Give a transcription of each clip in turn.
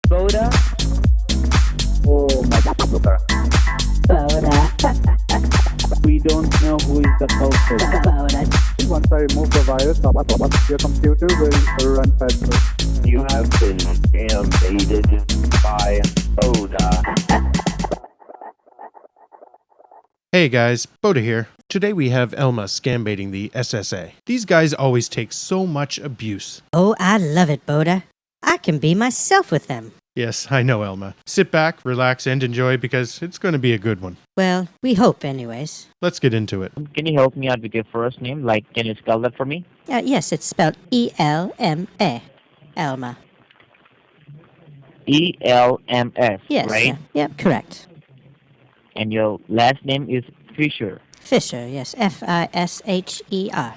Boda? Oh my God. Boda. We don't know who is the culprit. Boda. Once I remove the virus, your computer will run faster. You have been scambaited by Boda. Hey guys, Boda here. Today we have Elma scambaiting the SSA. These guys always take so much abuse. Oh, I love it, Boda. I can be myself with them. Yes, I know, Elma. Sit back, relax, and enjoy because it's going to be a good one. Well, we hope anyways. Let's get into it. Can you help me out with your first name? Like, can you spell that for me? Yes, it's spelled E-L-M-A. Elma. E-L-M-S, Yes, right? Yep, correct. And your last name is Fisher. Fisher, yes, F-I-S-H-E-R.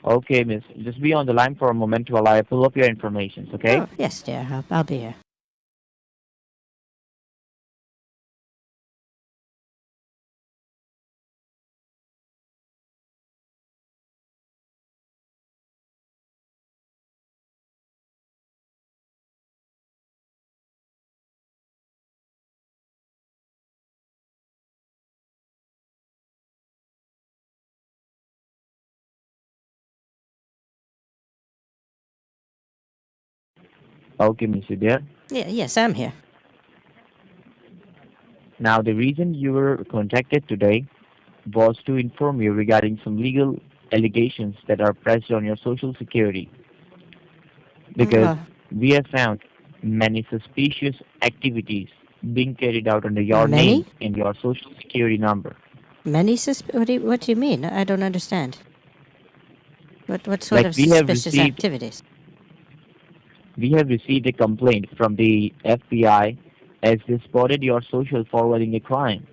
Okay, miss. Just be on the line for a moment while I pull up your information, okay? Oh, yes, dear, I'll be here. Okay, miss, you there? Yes, I'm here. Now, the reason you were contacted today was to inform you regarding some legal allegations that are pressed on your social security. Because we have found many suspicious activities being carried out under your Many? name and your social security number. What do you mean? I don't understand. What sort Like of we have suspicious received- activities? We have received a complaint from the FBI as they spotted your social forwarding a crime.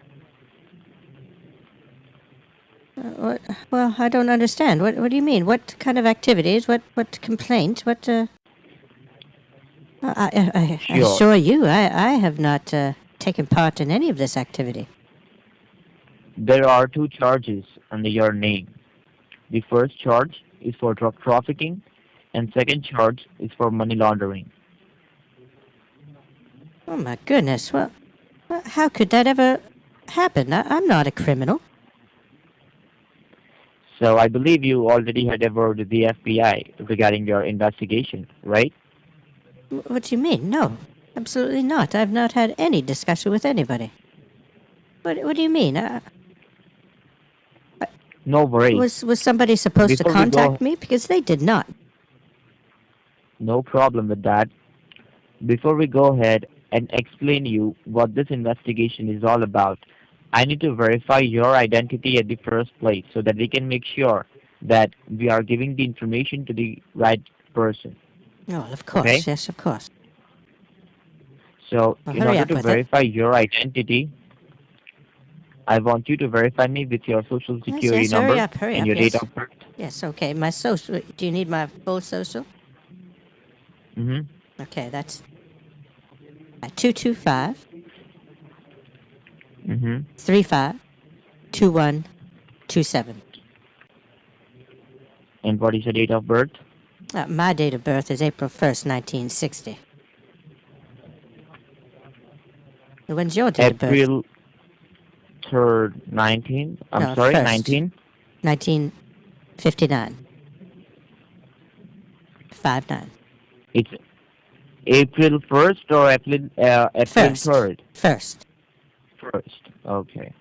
Well, I don't understand. What do you mean? What kind of activities? What complaint? I Sure. assure you, I have not taken part in any of this activity. There are two charges under your name. The first charge is for drug trafficking, and second charge is for money laundering. Oh my goodness! Well, how could that ever happen? I'm not a criminal. So I believe you already had a word with the FBI regarding your investigation, right? What do you mean? No, absolutely not. I've not had any discussion with anybody. What do you mean? No worries. Was somebody supposed to Before we contact go- me? Because they did not. No problem with that. Before we go ahead and explain you what this investigation is all about, I need to verify your identity at the first place so that we can make sure that we are giving the information to the right person. Oh, of course. Okay. Yes, of course. So Well, in hurry order up to with it. verify your identity, I want you to verify me with your social security yes, number hurry and up, your yes. date of birth. Yes, okay. My social. Do you need my full social? Mm-hmm. Okay, that's 225 Mm-hmm. 352127. And what is your date of birth? My date of birth is April 1st, 1960. When's your date of birth? April 3rd, 19. I'm No, sorry, first. 19. 1959. 59. It's April 1st or April First. 3rd? First. First. Okay.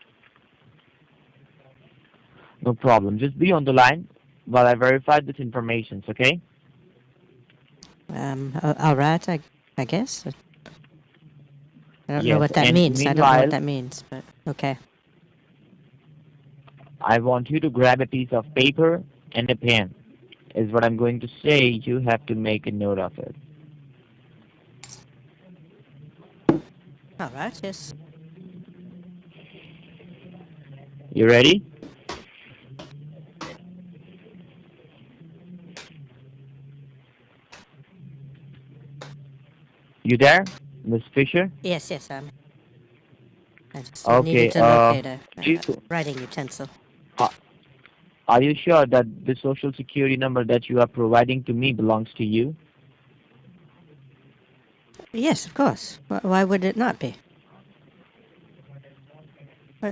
No problem. Just be on the line while I verify this information, okay? All right, I guess. I don't know Yes, what that and means. I don't know meanwhile- what that means, but okay. I want you to grab a piece of paper and a pen. Is what I'm going to say. You have to make a note of it. All right, yes. You ready? You there, Miss Fisher? Yes, I just Okay, needed to locate a please- writing utensil. Are you sure that the social security number that you are providing to me belongs to you? Yes, of course. Why would it not be?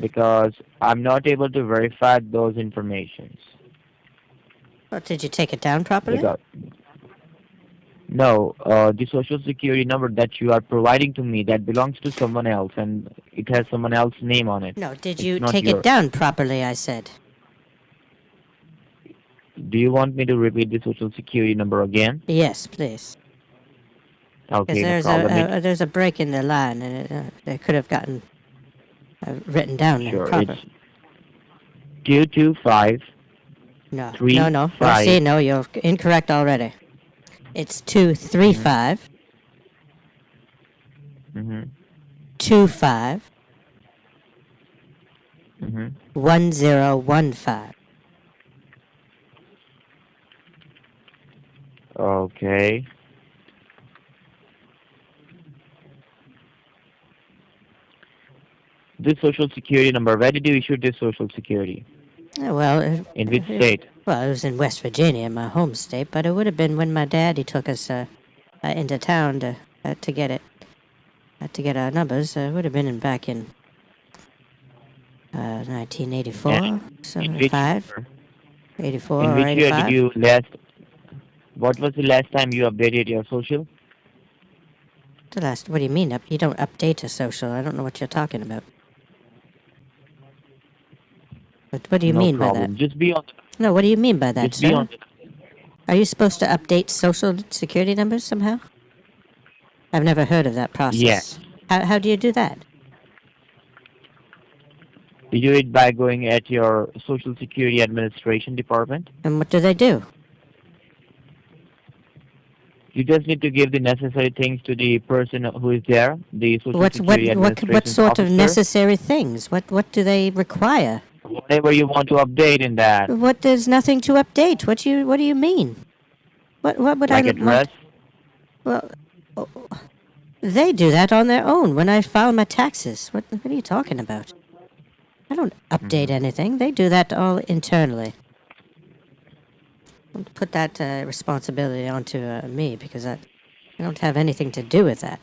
Because I'm not able to verify those informations. Well, did you take it down properly? Because no, the social security number that you are providing to me that belongs to someone else and it has someone else's name on it. No, did It's you not take yours. it down properly, I said. Do you want me to repeat the social security number again? Yes, please. Because Okay, no there's problem. there's a break in the line, and they could have gotten written down Sure, proper. it's 225. No, Three, no, no. No, five. see, no, you're incorrect already. It's 235 Mm-hmm. 25 Mm-hmm. 1015. Okay. This social security number, where did you issue this social security? Well, In which state? well, it was in West Virginia, my home state, but it would have been when my daddy took us into town to get it, to get our numbers. It would have been back in 1984, In which 75, year? 84 In or which year did 85. you last? What was the last time you updated your social? The last, what do you mean? You don't update a social. I don't know what you're talking about. What do you No mean by problem. that? Just be on. No, what do you mean by that, Just be sir? on. Are you supposed to update social security numbers somehow? I've never heard of that process. Yes. How do you do that? You do it by going at your Social Security Administration department. And what do they do? You just need to give the necessary things to the person who is there, the Social What Security Administration what sort of officer. necessary things? What do they require? Whatever you want to update in that, What there's nothing to update. What do you mean? What would like I address. Well, oh, they do that on their own when I file my taxes. What are you talking about? I don't update anything. They do that all internally. Don't put that responsibility onto me because I don't have anything to do with that.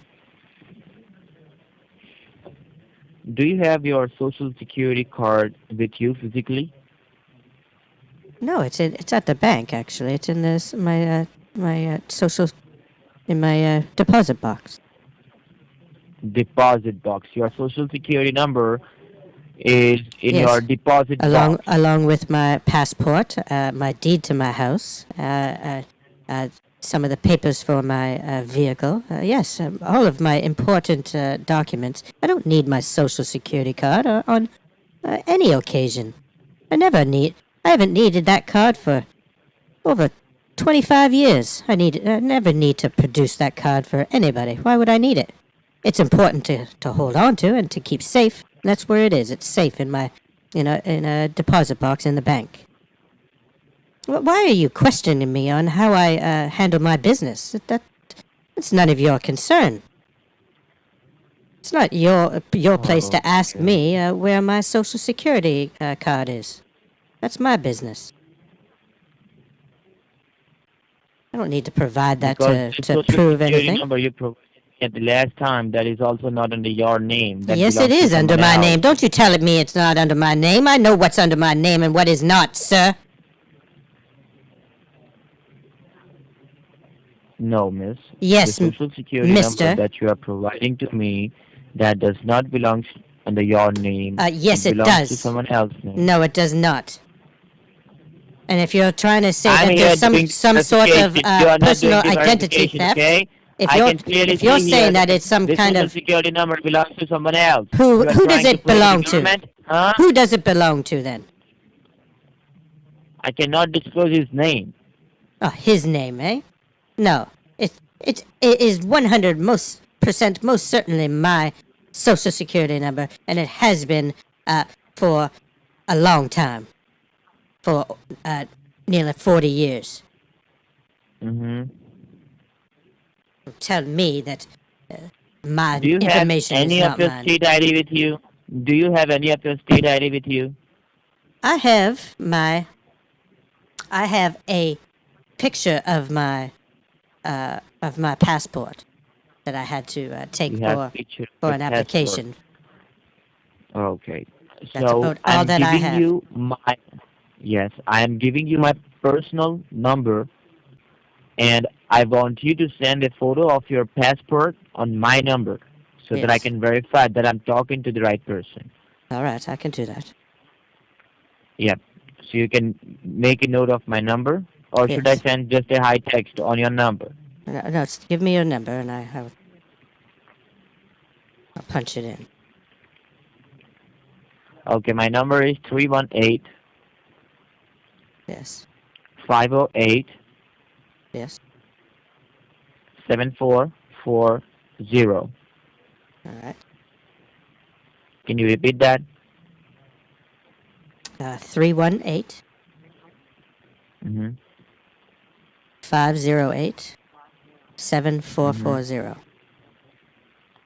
Do you have your Social Security card with you physically? No, it's at the bank actually. It's in my social in my deposit box. Deposit box. Your Social Security number is in Yes. your deposit Along box. along with my passport, my deed to my house, some of the papers for my vehicle. Yes, all of my important documents. I don't need my social security card on any occasion. I haven't needed that card for over 25 years. I never need to produce that card for anybody. Why would I need it? It's important to hold on to and to keep safe. That's where it is. It's safe in my, in a deposit box in the bank. Why are you questioning me on how I handle my business? That's none of your concern. It's not your place to ask me where my social security card is. That's my business. I don't need to provide that Because the to Social prove Security anything. number you provided at the last time, that is also not under your name. That Yes, it belongs to is under someone my else. name. Don't you tell me it's not under my name. I know what's under my name and what is not, sir. No, miss. Yes, The Social Security mister. number that you are providing to me, that does not belong under your name. Yes, it belongs to does. someone else's name. No, it does not. And if you're trying to say I'm that here there's doing some sort of investigation. You are not personal doing the identity verification, theft, okay? I can clearly if you're see saying here that it's some the kind Social of Security number belongs to someone else. who You are does trying it to play the belong to? government? Huh? Who does it belong to then? I cannot disclose his name. Oh, his name, eh? No, it is 100% most certainly my social security number, and it has been for a long time, for nearly 40 years. Mm-hmm. Tell me that my Do you have information any is of not your mine. state ID with you? Do you have any of your state ID with you? I have a picture of my passport. that I had to take You for have picture for of an your application. passport. Okay. That's So about all I'm that I giving have. you my yes, I am giving you my personal number, and I want you to send a photo of your passport on my number so that I Yes. can verify that I'm talking to the right person. All right, I can do that. Yep. So you can make a note of my number, or should I Yes. send just a high text on your number? No, give me your number and I'll punch it in. Okay, my number is 318 Yes. 508 Yes. 7440. All right. Can you repeat that? 318 Mm-hmm. 508 Mm-hmm. 7440.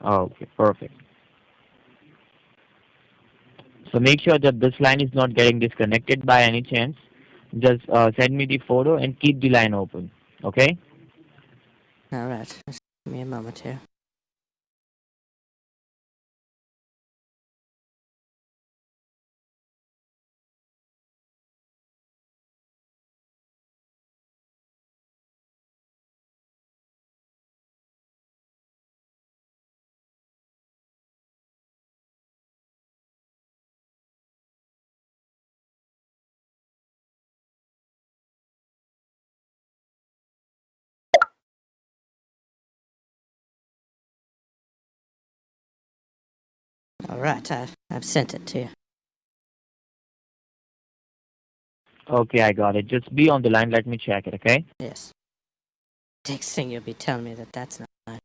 Okay, perfect. So make sure that this line is not getting disconnected by any chance. Just send me the photo and keep the line open. Okay? All right. Just give me a moment here. All right. I've sent it to you. Okay, I got it. Just be on the line. Let me check it, okay? Yes. Next thing you'll be telling me that that's not mine.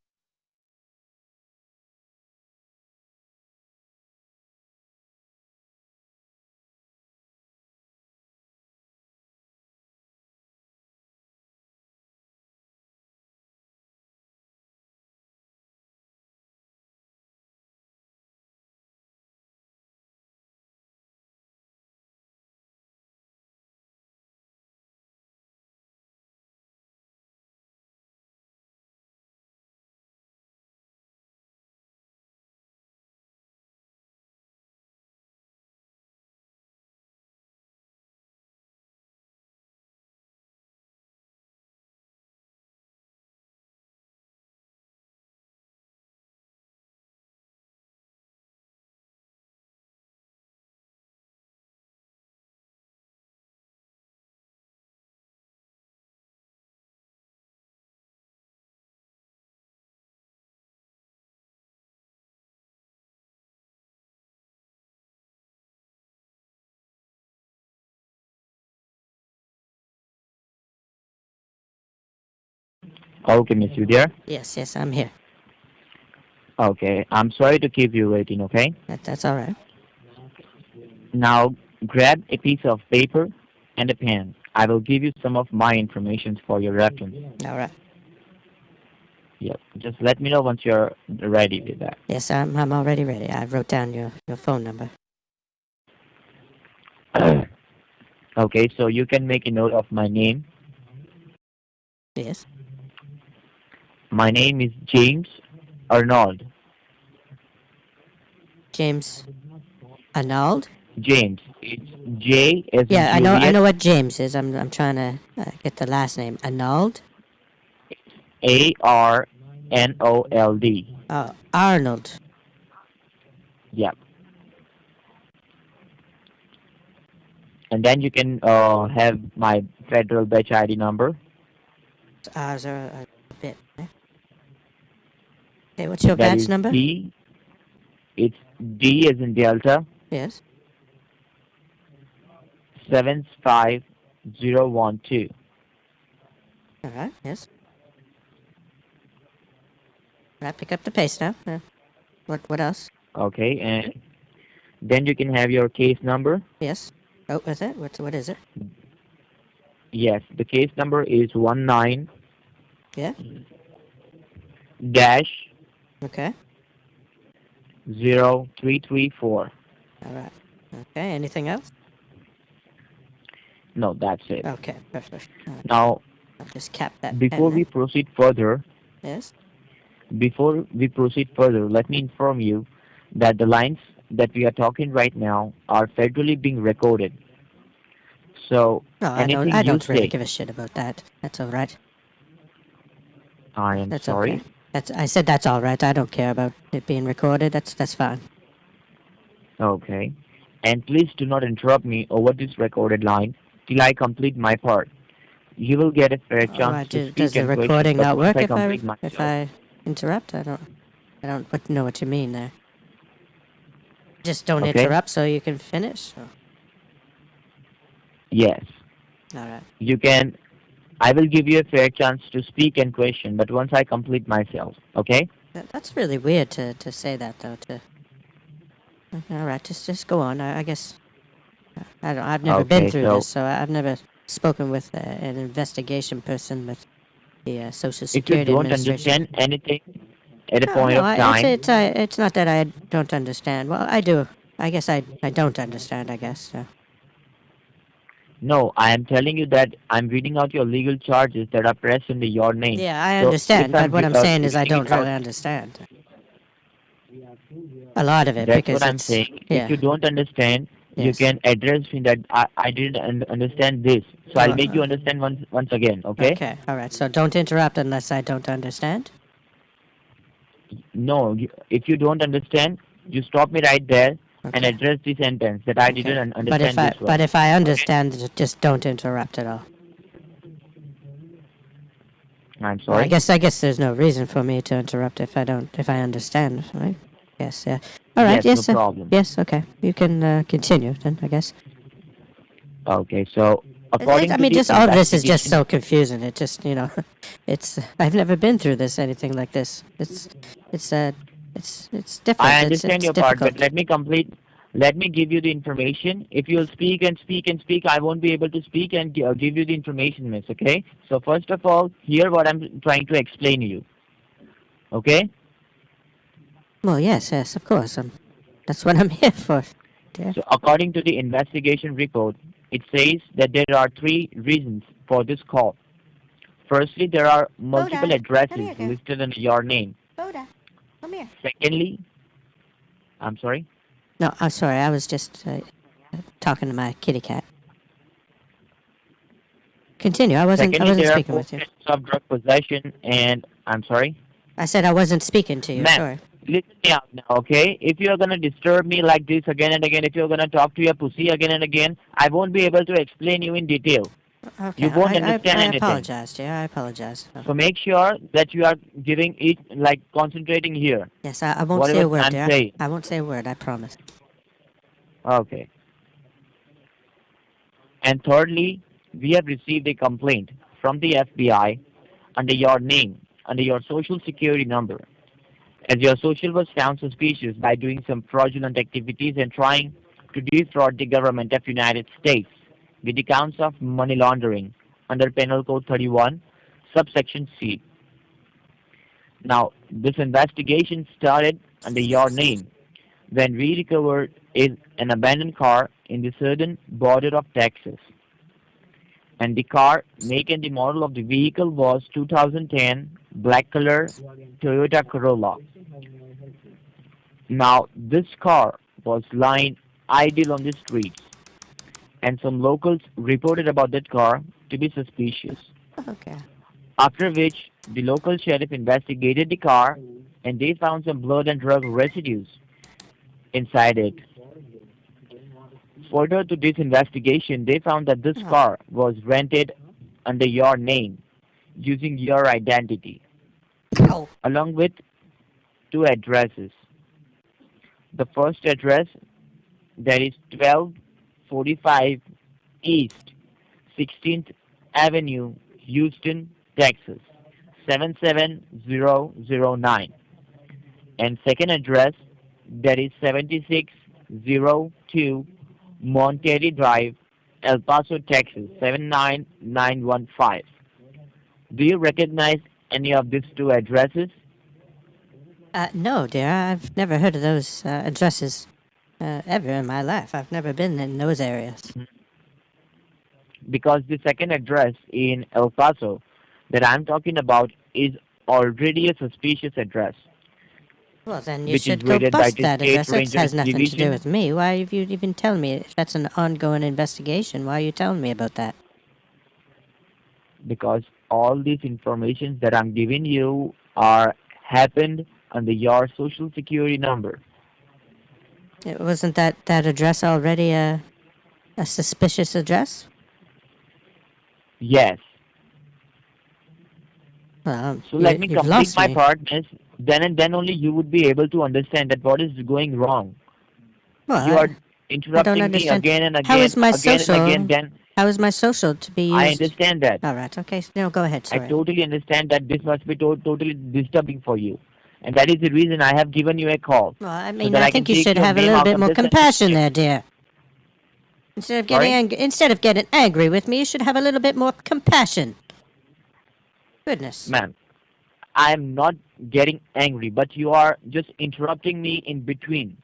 Okay, miss, you there? Yes, yes, I'm here. Okay, I'm sorry to keep you waiting, okay? That's all right. Now, grab a piece of paper and a pen. I will give you some of my information for your reference. All right. Yep. Just let me know once you're ready with that. Yes, I'm already ready. I wrote down your phone number. Okay, so you can make a note of my name. Yes. My name is James Arnold. James Arnold? James. It's J as in Yeah, I Juliet. know what James is. I'm trying to get the last name. Arnold? Arnold. Oh, Arnold. Yep. And then you can have my federal badge ID number. Ours are a bit. Okay, what's your That badge is number? D. It's D as in Delta Yes. 75012. All right. Yes. All right. Pick up the pace now. What else? Okay, and then you can have your case number. Yes. Oh, what's it? What is it? Yes, the case number is 19 Yeah. dash Okay. 0334. All right. Okay. Anything else? No, that's it. Okay. Perfect. All right. Now, I'll just cap that before pen we then. proceed further, Yes. Before we proceed further, let me inform you that the lines that we are talking right now are federally being recorded. So No, I don't. anything I you don't really say, give a shit about that. That's all right. I am That's sorry. okay. I said that's all right. I don't care about it being recorded. That's fine. Okay. And please do not interrupt me over this recorded line till I complete my part. You will get a fair All chance right. to Does speak the and question, recording but not once work I if complete if myself, I interrupt? I don't know what you mean there. Just don't okay? interrupt so you can finish. Yes. All right. You can. I will give you a fair chance to speak and question, but once I complete myself, okay? That's really weird to say that though. All right. Just go on. I guess I've never been Okay, through so this, so I've never spoken with an investigation person with the Social if you Security don't Administration. understand anything at a No, point no, of time, it's not that I don't understand. Well, I do. I guess I don't understand. I guess. So. no, I am telling you that I'm reading out your legal charges that are pressed under your name. Yeah, I So if understand, but what I'm saying is I reading it don't out, really understand a lot of it that's what because I'm it's saying. If yeah. you don't understand, you Yes. can address me that I didn't understand this. So I'll make you understand once again, okay? Okay. All right. So don't interrupt unless I don't understand. No, if you don't understand, you stop me right there and Okay. address the sentence that I Okay. didn't But understand this one. if I Okay? understand, just don't interrupt at all. I'm Well, sorry. I guess there's no reason for me to interrupt if I understand, right? Yes. Yeah. All right. Yes, no Yes. problem. Yes. Okay. You can continue then. I guess. Okay, so according I to mean, the just all of this is just investigation, so confusing. It just, it's. I've never been through this anything like this. It's it's different. I understand It's your part, but difficult. let me complete. Let me give you the information. If you'll speak and speak and speak, I won't be able to speak and give you the information, miss. Okay? So first of all, hear what I'm trying to explain to you. Okay? Well, yes, of course. That's what I'm here for. Dear. So according to the investigation report, it says that there are three reasons for this call. Firstly, there are multiple Boda, come addresses here, girl. listed under your name. Boda, come here. Secondly, I'm sorry. No, I'm sorry. I was just talking to my kitty cat. Continue. I Secondly, wasn't there are speaking four with you. counts of drug possession, and I'm sorry. I said I wasn't speaking to you. Ma'am, Sorry. listen me out now, okay? If you're gonna disturb me like this again and again, if you're gonna talk to your pussy again and again, I won't be able to explain you in detail. Okay. You won't understand I anything. apologize, dear. I apologize. So make sure that you are giving it like concentrating here. Yes, I won't say Whatever a word, I'm dear. saying. I won't say a word. I promise. Okay. And thirdly, we have received a complaint from the FBI under your name, under your social security number, as your social was found suspicious by doing some fraudulent activities and trying to defraud the government of United States with the counts of money laundering under Penal Code 31, subsection C. Now, this investigation started under your name when we recovered an abandoned car in the southern border of Texas. And the car, make and the model of the vehicle was 2010 black color Toyota Corolla. Now, this car was lying idle on the streets, and some locals reported about that car to be suspicious. Okay. After which, the local sheriff investigated the car, and they found some blood and drug residues inside it. Further to this investigation, they found that this car was rented under your name, using your identity, Oh. along with two addresses. The first address, that is 1245 East 16th Avenue, Houston, Texas, 77009. And second address, that is 7602 Monterey Drive, El Paso, Texas, 79915. Do you recognize any of these two addresses? No, dear. I've never heard of those addresses ever in my life. I've never been in those areas. Because the second address in El Paso that I'm talking about is already a suspicious address, Well, then you which is should go rated by bust the that State address. That Rangers has nothing to do Division. with me. Why have you even tell me if that's an ongoing investigation? Why are you telling me about that? Because all these informations that I'm giving you are happened under your social security number. Wasn't that address already a suspicious address? Yes. Well, So let me you've complete lost my me. part, miss. Then and then only you would be able to understand that what is going wrong. Well, You are I don't interrupting me understand. again and How again, is my again and social? again. Then How is my social to be I used? understand that. All right. Okay. No, go ahead. I Sorry. totally understand that this must be totally disturbing for you. And that is the reason I have given you a call. Well, I So mean, that I I can think you take should your have a name little out bit of more this compassion investigation. there, dear. Sorry? Instead of getting angry with me, you should have a little bit more compassion. Goodness. Ma'am, I am not getting angry, but you are just interrupting me in between.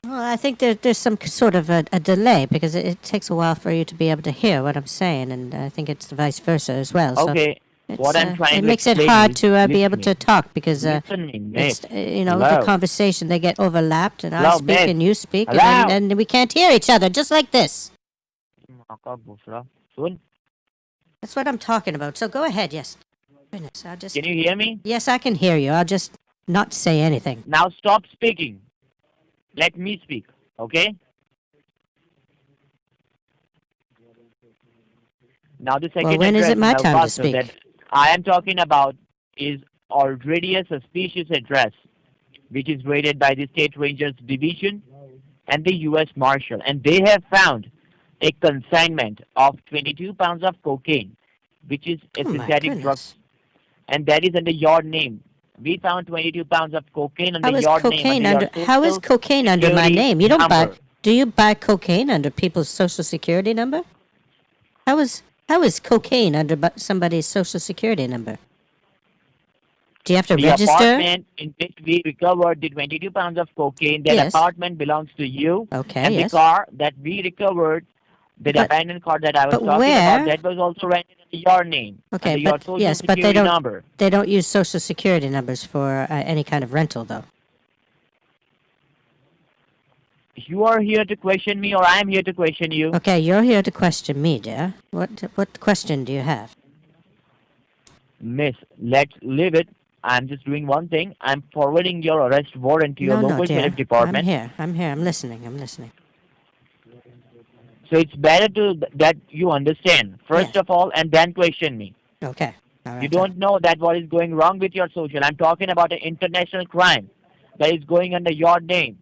Well, I think there's some sort of a delay because it takes a while for you to be able to hear what I'm saying, and I think it's vice versa as well. So Okay, what I'm trying it to makes it explain hard is, to be listen able me. to talk because Listen me, miss. it's the Hello? conversation they get overlapped, and I Hello, speak miss. and you speak, Hello? and we can't hear each other just like this. Soon? That's what I'm talking about. So go ahead. Yes. Goodness, I'll just. Can you hear me? Yes, I can hear you. I'll just not say anything. Now stop speaking. Let me speak, okay? Now the second when is address it my in El time to Paso speak? that I am talking about is already a suspicious address, which is rated by the State Rangers Division and the U.S. Marshal, and they have found a consignment of 22 pounds of cocaine, which is a Oh my synthetic drug, goodness. and that is under your name. We found 22 pounds of cocaine under How is your name, cocaine under your under? How is social cocaine under my security name? You don't buy. number. Do you buy cocaine under people's social security number? How is cocaine under somebody's social security number? Do you have to The register? apartment in which we recovered the 22 pounds of cocaine, that Yes. apartment belongs to you. Okay. And Yes. the car that we recovered, the But- abandoned car that I was but talking where? about, that was also rented under your name, Okay, under your but social yes, but security number. they don't use social security numbers for any kind of rental, though. You are here to question me, or I am here to question you. Okay, you're here to question me, dear. What question do you have? Miss, let's leave it. I'm just doing one thing. I'm forwarding your arrest warrant to your No, local dear. sheriff department. I'm here. I'm listening. So it's better that you understand, first Yeah. of all, and then question me. Okay. All right. You don't know that what is going wrong with your social. I'm talking about an international crime that is going under your name.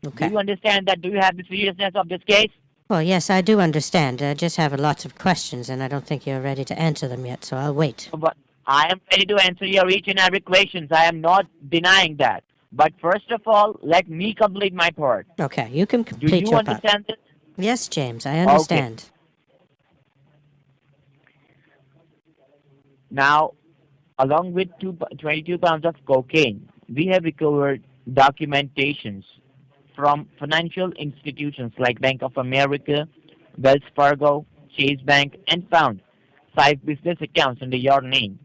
Okay. Do you understand that? Do you have the seriousness of this case? Well, yes, I do understand. I just have lots of questions, and I don't think you're ready to answer them yet, so I'll wait. But I am ready to answer your each and every questions. I am not denying that. But first of all, let me complete my part. Okay, you can Do complete you your part. understand this? Yes, James, I understand. Now, along with 22 pounds of cocaine, we have recovered documentations from financial institutions like Bank of America, Wells Fargo, Chase Bank, and found 5 business accounts under your name.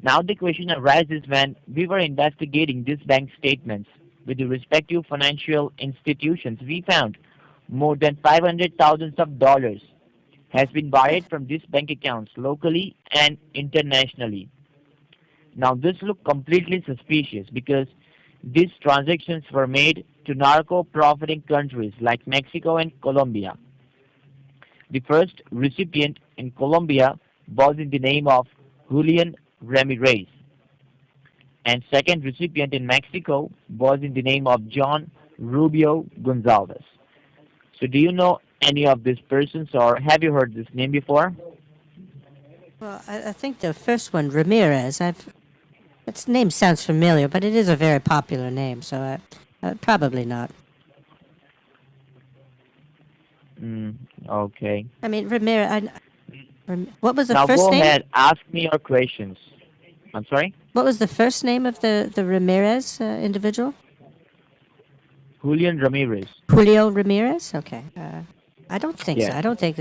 Now the question arises when we were investigating these bank statements with the respective financial institutions, we found more than $500,000 has been wired from these bank accounts locally and internationally. Now this looked completely suspicious because these transactions were made to narco-profiting countries like Mexico and Colombia. The first recipient in Colombia was in the name of Julian Ramirez, and second recipient in Mexico was in the name of John Rubio Gonzalez. So do you know any of these persons, or have you heard this name before? Well, I think the first one, Ramirez, its name sounds familiar, but it is a very popular name, so probably not. Okay. I mean, Ramirez. What was the Now first go name? ahead, ask me your questions. I'm sorry? What was the first name of the Ramirez individual? Julian Ramirez. Julio Ramirez. Okay. I don't think so. Yeah. I don't think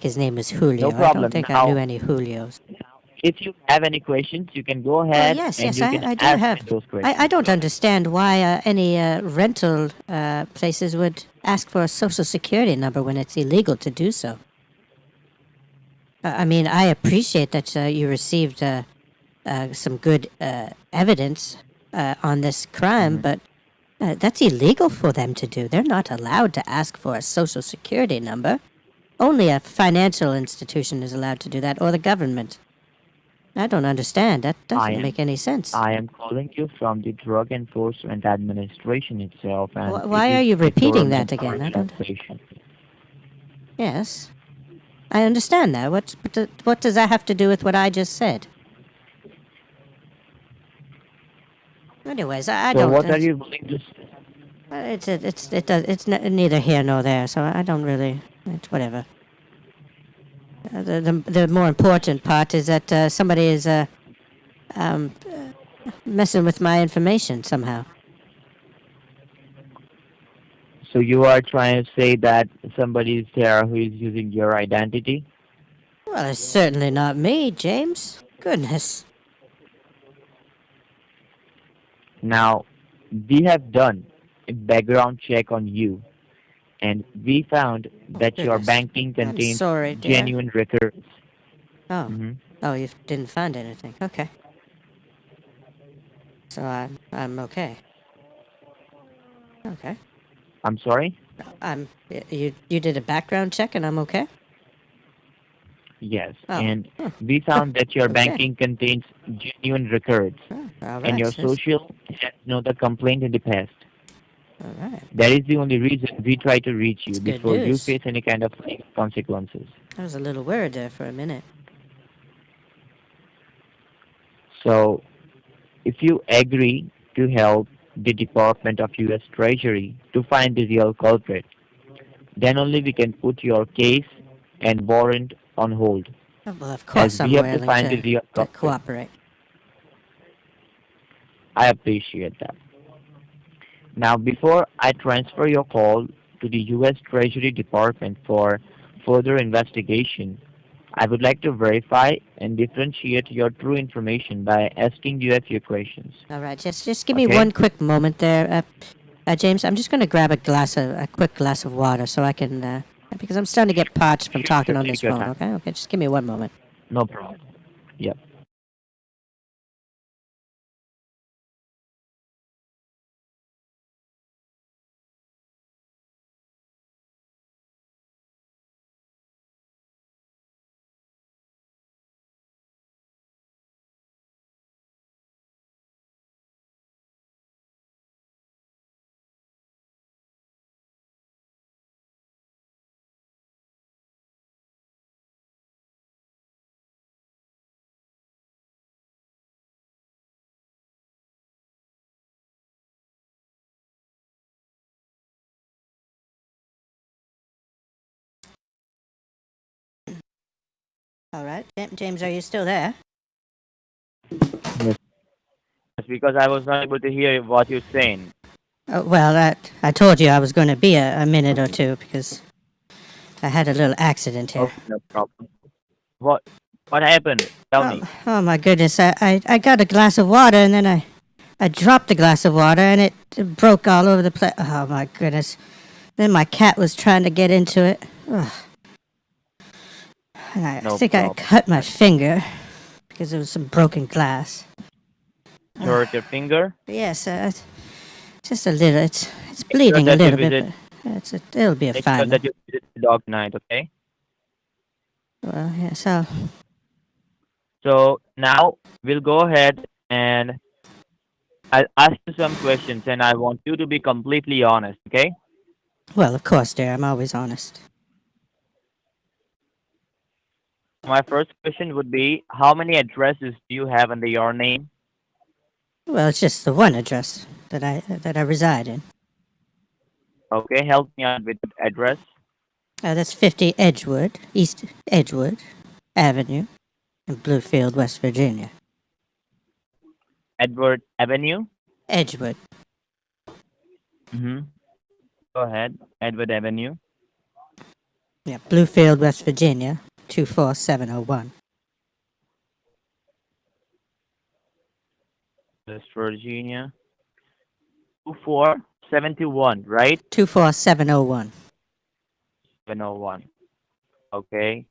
his name is Julio. No problem. I don't think I Now- knew any Julios. if you have any questions, you can go Oh, ahead yes, and yes, you can I do ask have. me those questions. I don't understand why any rental places would ask for a social security number when it's illegal to do so. I mean, I appreciate that you received some good evidence on this crime, but that's illegal for them to do. They're not allowed to ask for a social security number. Only a financial institution is allowed to do that, or the government. I don't understand. That doesn't make any sense. I am calling you from the Drug Enforcement Administration itself, and Why it are is you a repeating that government again? I don't. organization. Yes, I understand that. What does that have to do with what I just said? Anyways, I So don't. what are you willing to say? It's neither here nor there. So I don't really. It's whatever. The more important part is that somebody is messing with my information somehow. So you are trying to say that somebody is there who is using your identity? Well, it's certainly not me, James. Goodness. Now, we have done a background check on you, and we found that your goodness. banking I'm contains sorry, dear. genuine records. Oh. Mhm. Oh, you didn't find anything. Okay. So I'm okay. Okay. I'm sorry? You did a background check and I'm okay? Yes. Oh. And Oh. we found that your Okay. banking contains genuine records, Oh, all right. and your sis. social has no other complaint in the past. All right. That is the only reason we try to reach you That's good before you news. face any kind of consequences. I was a little worried there for a minute. So, if you agree to help the Department of U.S. Treasury to find the real culprit, then only we can put your case and warrant on hold, Oh, well, of course as I'm we have to willing find the real to culprit. cooperate. I appreciate that. Now, before I transfer your call to the U.S. Treasury Department for further investigation, I would like to verify and differentiate your true information by asking you a few questions. All right, just give me Okay? one quick moment there, James. I'm just going to grab a quick glass of water so I can, because I'm starting to get parched from talking on take this your phone. time. Okay, okay, just give me one moment. No problem. Yep. All right, James, are you still there? Yes. Because I was not able to hear what you're saying. Well, I told you I was going to be a minute or two because I had a little accident here. Okay, no problem. What happened? Tell me. Oh my goodness! I got a glass of water and then I dropped the glass of water and it broke all over the place. Oh my goodness! Then my cat was trying to get into it. Ugh. And I No think problem. I cut my finger because there was some broken glass. You hurt your finger? Yes, just a little. It's bleeding a that you little bit, visit- but it'll be Make sure fine. that you visit the dog tonight, okay? Well, yeah. So So now we'll go ahead and I'll ask you some questions, and I want you to be completely honest, okay? well, of course, dear. I'm always honest. My first question would be, how many addresses do you have under your name? Well, it's just the one address that I reside in. Okay, help me out with the address. That's 50 East Edgewood Avenue in Bluefield, West Virginia. Edward Avenue. Edgewood. Mm-hmm. Go ahead. Edward Avenue. Yeah, Bluefield, West Virginia, 24701. West Virginia. 2471, right? 24701. 701. Okay.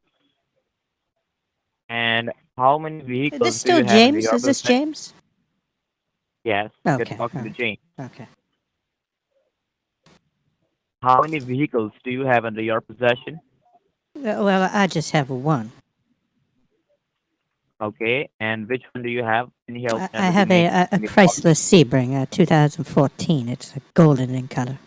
And how many Is this vehicles do still you have in James? your Is this possession? James? Yes, you're Okay, talking all to right. Jane. Okay. How many vehicles do you have under your possession? Well, I just have one. Okay, and which one do you have? Can you help me I under the have name? a Can you call Chrysler Sebring, 2014. It's golden in color.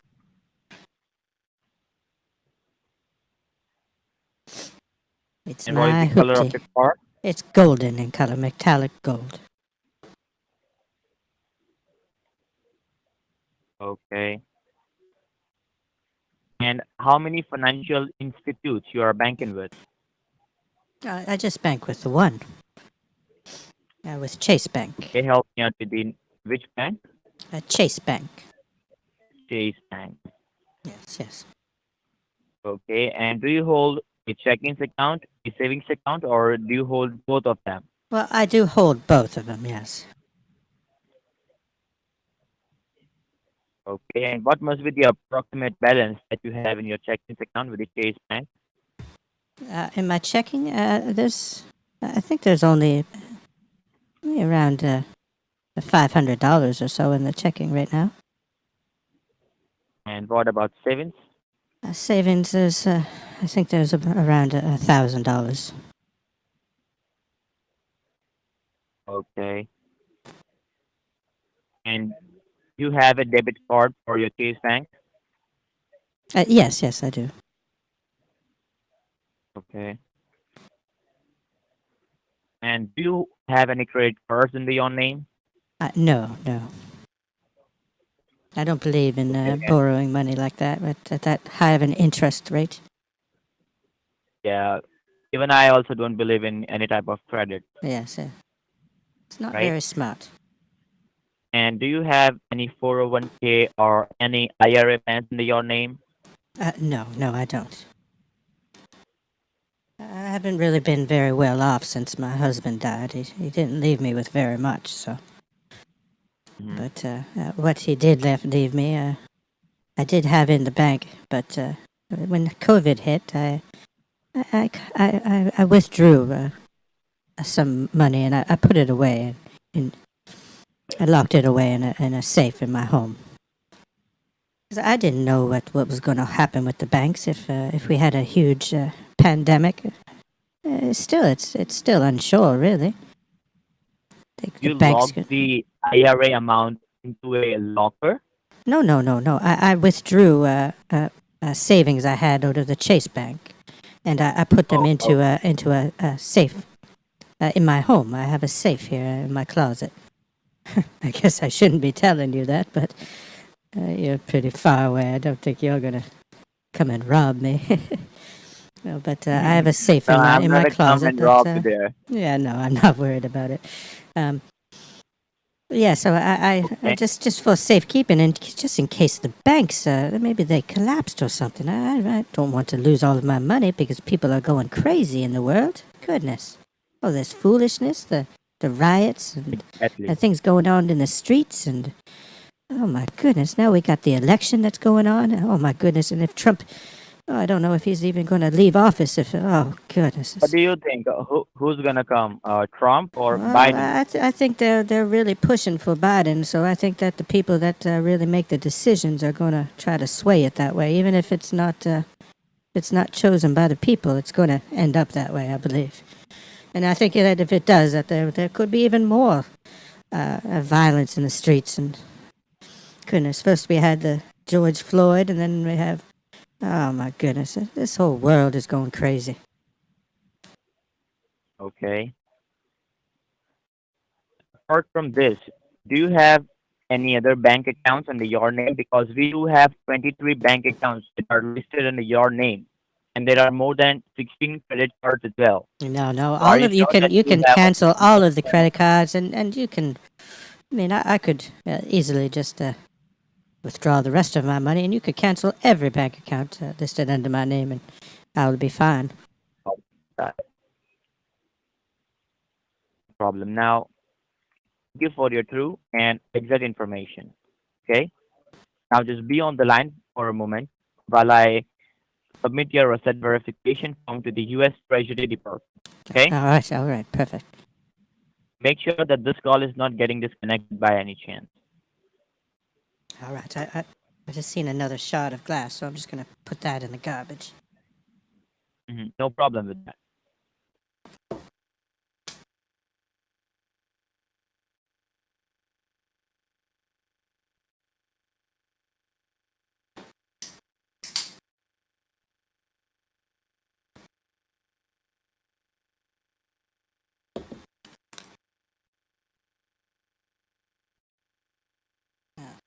It's And what is my the color of hoopty. the car? It's golden in color, metallic gold. Okay. And how many financial institutes you are banking with? I just bank with the one, with Chase Bank. Okay, help me out with the which bank? Chase Bank. Chase Bank. Yes, yes. Okay, and do you hold a checking account, a savings account, or do you hold both of them? Well, I do hold both of them, yes. Okay, and what must be the approximate balance that you have in your checking account with the Chase Bank? In my checking, I think there's only around $500 or so in the checking right now. And what about savings? Savings is, I think there's around $1,000. Okay. And you have a debit card for your Chase Bank? Yes, yes, I do. Okay. And do you have any credit cards under your name? No, no. I don't believe in Okay. borrowing money like that at that high of an interest rate. Yeah. Even I also don't believe in any type of credit, Yes, it's not right? very smart. And do you have any 401k or any IRA plans under your name? No, no, I don't. I haven't really been very well off since my husband died. He didn't leave me with very much, so. Mhm. But what he did leave me, I did have in the bank. But when COVID hit, I withdrew some money and I put it away and I locked it away in a safe in my home. 'Cause I didn't know what was going to happen with the banks if we had a huge pandemic. It's still unsure, really. The You banks lock could. the IRA amount into a locker? No, no, no, no. I withdrew savings I had out of the Chase Bank, and I put them Oh, into a safe in my home. I have a safe here in my closet. I guess I shouldn't be telling you that, but you're pretty far away. I don't think you're gonna come and rob me. No, but I have a safe no, in my I'm gonna come closet. and That rob you there. yeah, no, I'm not worried about it. Um, yeah, so I Okay. just for safekeeping and just in case the banks maybe they collapsed or something. I don't want to lose all of my money because people are going crazy in the world. Goodness, oh, there's foolishness, the riots and Exactly. things going on in the streets and oh my goodness, now we got the election that's going on. Oh my goodness, and if Trump, oh, I don't know if he's even going to leave office. If oh goodness, What do you think? Who's gonna come? Trump or well, Biden? I think they're really pushing for Biden. So I think that the people that really make the decisions are going to try to sway it that way, even if it's not chosen by the people. It's going to end up that way, I believe. And I think that if it does, that there could be even more violence in the streets. And goodness, first we had the George Floyd, and then we have oh my goodness, this whole world is going crazy. Okay. Apart from this, do you have any other bank accounts under your name? Because we do have 23 bank accounts that are listed under your name, and there are more than 16 credit cards as well. No, no. So are All you of sure that you you can have cancel all of the a credit cards, and you can. I mean, I could easily just withdraw the rest of my money, and you could cancel every bank account listed under my name, and I would be fine. problem now? you for your true and exact information. Okay? Now just be on the line for a moment while I submit your asset verification form to the U.S. Treasury Department. Okay? All right, perfect. Make sure that this call is not getting disconnected by any chance. All right, I just seen another shard of glass, so I'm just gonna put that in the garbage. No problem with that.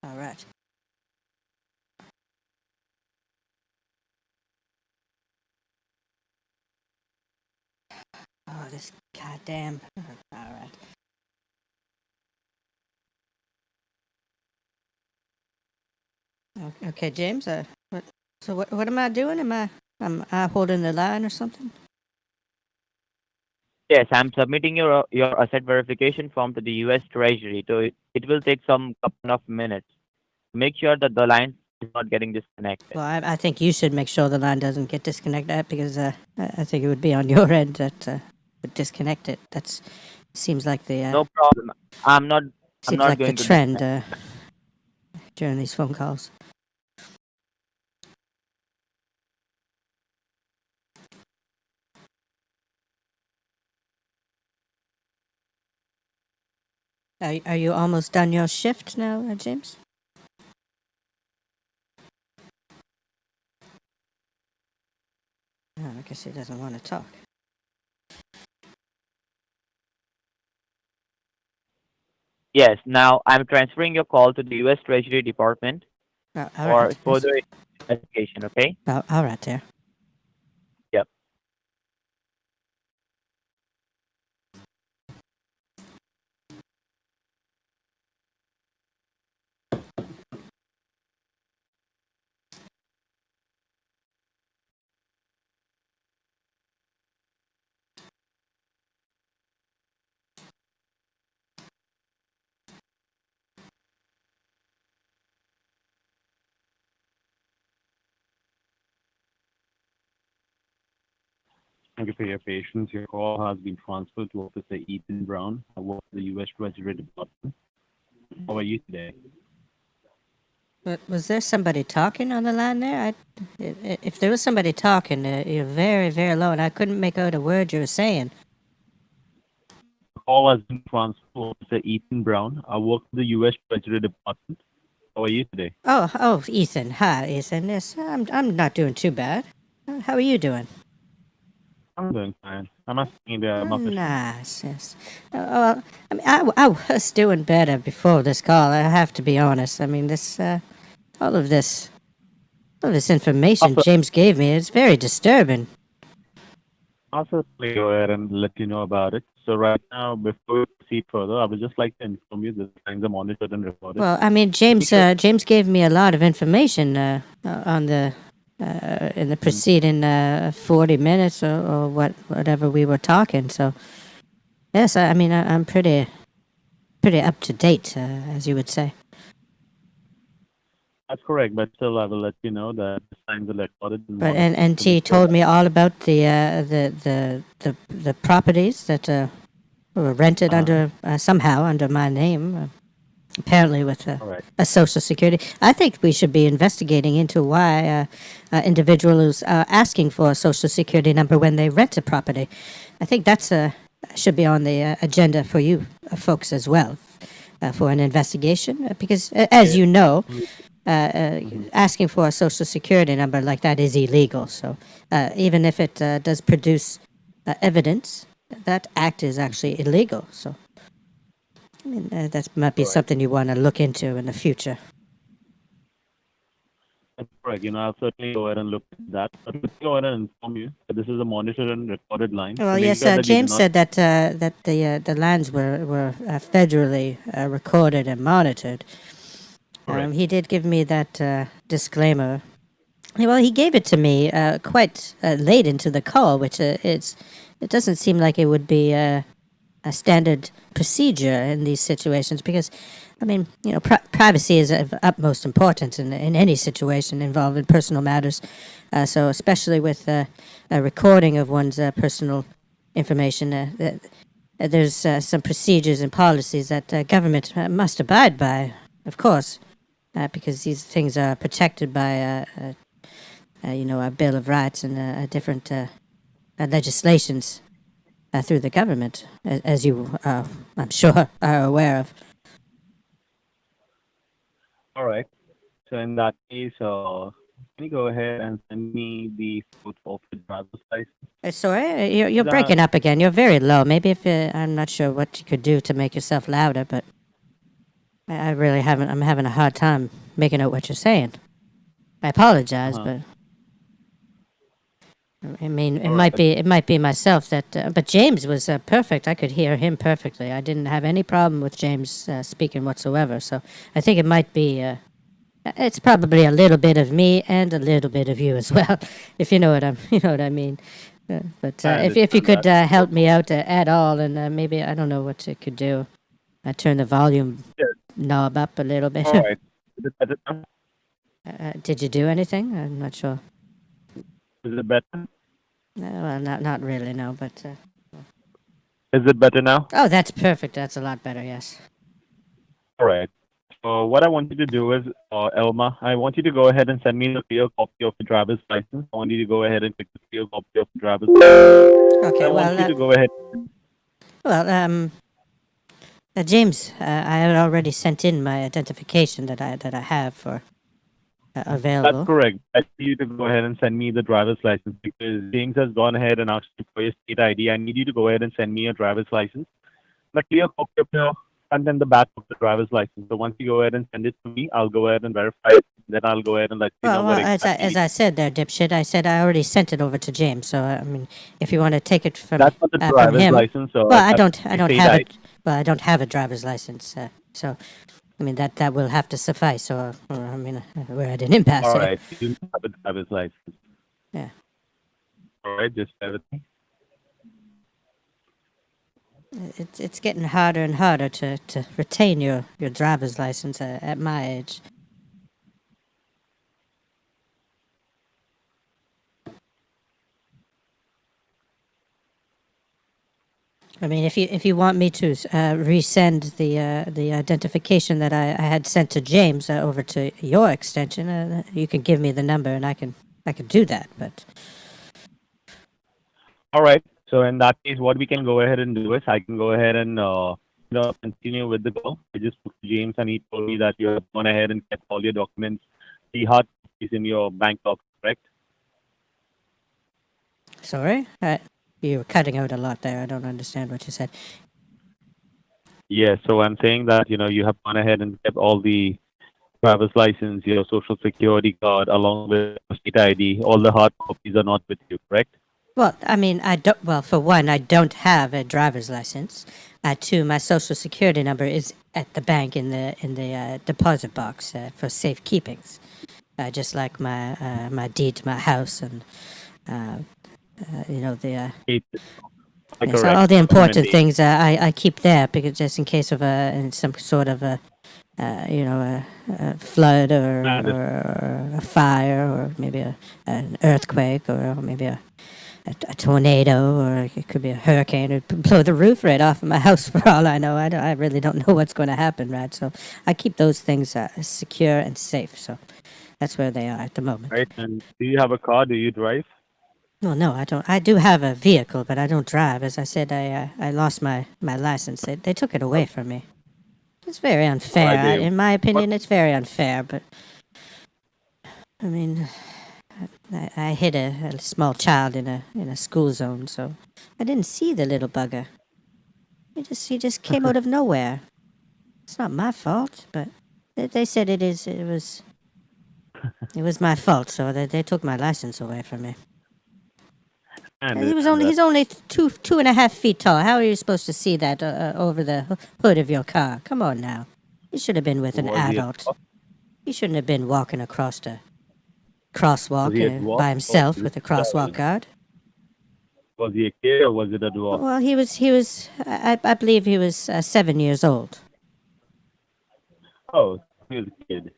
All right. Oh, this goddamn. All right. Okay, James. What am I doing? Am I holding the line or something? Yes, I'm submitting your asset verification form to the U.S. Treasury. So it will take some couple of minutes. Make sure that the line is not getting disconnected. Well, I think you should make sure the line doesn't get disconnected because I think it would be on your end that would disconnect it. That seems like the No problem. I'm not. I'm seems not like the going to trend disconnect. during these phone calls. Are you almost done your shift now, James? Oh, I guess he doesn't want to talk. Yes. Now I'm transferring your call to the U.S. Treasury Department All for right. further investigation. Okay. All right there. Yep. Thank you for your patience. Your call has been transferred to Officer Ethan Brown. I work for the U.S. Treasury Department. How are you today? But was there somebody talking on the line there? If there was somebody talking, you're very, very low, and I couldn't make out a word you were saying. The call has been transferred to Officer Ethan Brown. I work for the U.S. Treasury Department. How are you today? Oh, Ethan. Hi, Ethan. Yes, I'm not doing too bad. How are you doing? I'm doing fine. I'm asking the Nice, yes. Well, I mean, I was doing better before this call. I have to be honest. I mean, all of this information I'll James gave me is very disturbing. certainly go ahead and let you know about it. So right now, before we proceed further, I would just like to inform you that the lines are monitored and recorded. Well, I mean, James gave me a lot of information on the in the preceding 40 minutes or whatever we were talking. So, yes, I mean, I'm pretty up to date, as you would say. That's correct, but still, I will let you know that the signs are recorded. But and he told me all about the properties that were rented under somehow under my name, apparently with a social security. I think we should be investigating into why individuals are asking for a social security number when they rent a property. I think that's should be on the agenda for you folks as well for an investigation because, as you know. Asking for a social security number like that is illegal. So even if it does produce evidence, that act is actually illegal. So I mean, that might be something you want to look into in the future. That's correct. I'll certainly go ahead and look at that. But let me go ahead and inform you that this is a monitored and recorded line. Well, So make yes, sure that you do James not- said that the lines were federally recorded and monitored. He did give me that disclaimer. Well, he gave it to me quite late into the call, which it doesn't seem like it would be a standard procedure in these situations because, I mean, privacy is of utmost importance in any situation involving personal matters. So especially with a recording of one's personal information, there's some procedures and policies that government must abide by, of course, because these things are protected by, a Bill of Rights and different legislations through the government, as you, I'm sure, are aware of. All right. So in that case, can you go ahead and send me the photo of the driver's license? Sorry, you're That breaking up again. You're very low. Maybe if I'm not sure what you could do to make yourself louder, but I really haven't. I'm having a hard time making out what you're saying. I apologize, Uh-huh. but I mean, All right. it might be myself that. But James was perfect. I could hear him perfectly. I didn't have any problem with James speaking whatsoever. So I think it might be. It's probably a little bit of me and a little bit of you as well, if you know what I mean. But I if you understand could that. help me out at all, and maybe I don't know what you could do. Turn the volume Yes. knob up a little bit. All right. Is it better now? Did you do anything? I'm not sure. Is it better? Well, not really, no. But Is it better now? oh, that's perfect. That's a lot better. Yes. All right. So what I want you to do is, Elma, I want you to go ahead and send me the clear copy of the driver's license. I want you to go ahead and take the clear copy of the driver's license. Okay. I want you to go ahead. James, I had already sent in my identification that I have for available. That's correct. I need you to go ahead and send me the driver's license because James has gone ahead and asked you for your state ID. I need you to go ahead and send me your driver's license, the clear copy of your and then the back of the driver's license. So once you go ahead and send it to me, I'll go ahead and verify it. Then I'll go ahead and let you know what exactly. As I said there, dipshit, I said I already sent it over to James. So I mean, if you want to take it from That's not the from driver's him, license. So well, I that's don't the state have ID. it. Well, I don't have a driver's license. So I mean that will have to suffice. Or I mean, we're at an impasse. All here. right. You do have a driver's license. Yeah. All right. Just bear with me. It's getting harder and harder to retain your driver's license at my age. I mean, if you want me to resend the identification that I had sent to James over to your extension, you can give me the number and I can do that. But All right. So in that case, what we can go ahead and do is I can go ahead and continue with the call. I just spoke to James and he told me that you have gone ahead and kept all your documents, the hard copies in your bank locker, correct? sorry, you were cutting out a lot there. I don't understand what you said. Yes. So I'm saying that you have gone ahead and kept all the driver's license, your social security card, along with your state ID. All the hard copies are not with you, correct? Well, I mean, I don't. Well, for one, I don't have a driver's license. Two, my social security number is at the bank in the deposit box for safekeepings, just like my deed to my house and the Eight. yes, Correct. all the important Indeed. things I keep there because just in case of in some sort of a flood or a fire or maybe an earthquake or maybe a tornado, or it could be a hurricane. It could blow the roof right off of my house for all I know. I really don't know what's going to happen, right? So I keep those things secure and safe. So that's where they are at the moment. Right. And do you have a car? Do you drive? No, I don't. I do have a vehicle, but I don't drive. As I said, I lost my license. They took it away from me. It's very unfair. Right, In my opinion, it's very unfair. But I mean, I hit a small child in a school zone, so I didn't see the little bugger. He just came out of nowhere. It's not my fault, but they said it was my fault, so they took my license away from me. And He's only 2.5 feet tall. How are you supposed to see that over the hood of your car? Come on now. He should have been with an Was he a adult. dwarf? He shouldn't have been walking across the Was he a crosswalk dwarf by or himself was with a he crosswalk guard. Was he a kid or was it a dwarf? Well, I believe he was 7 years old. Oh, he was a kid.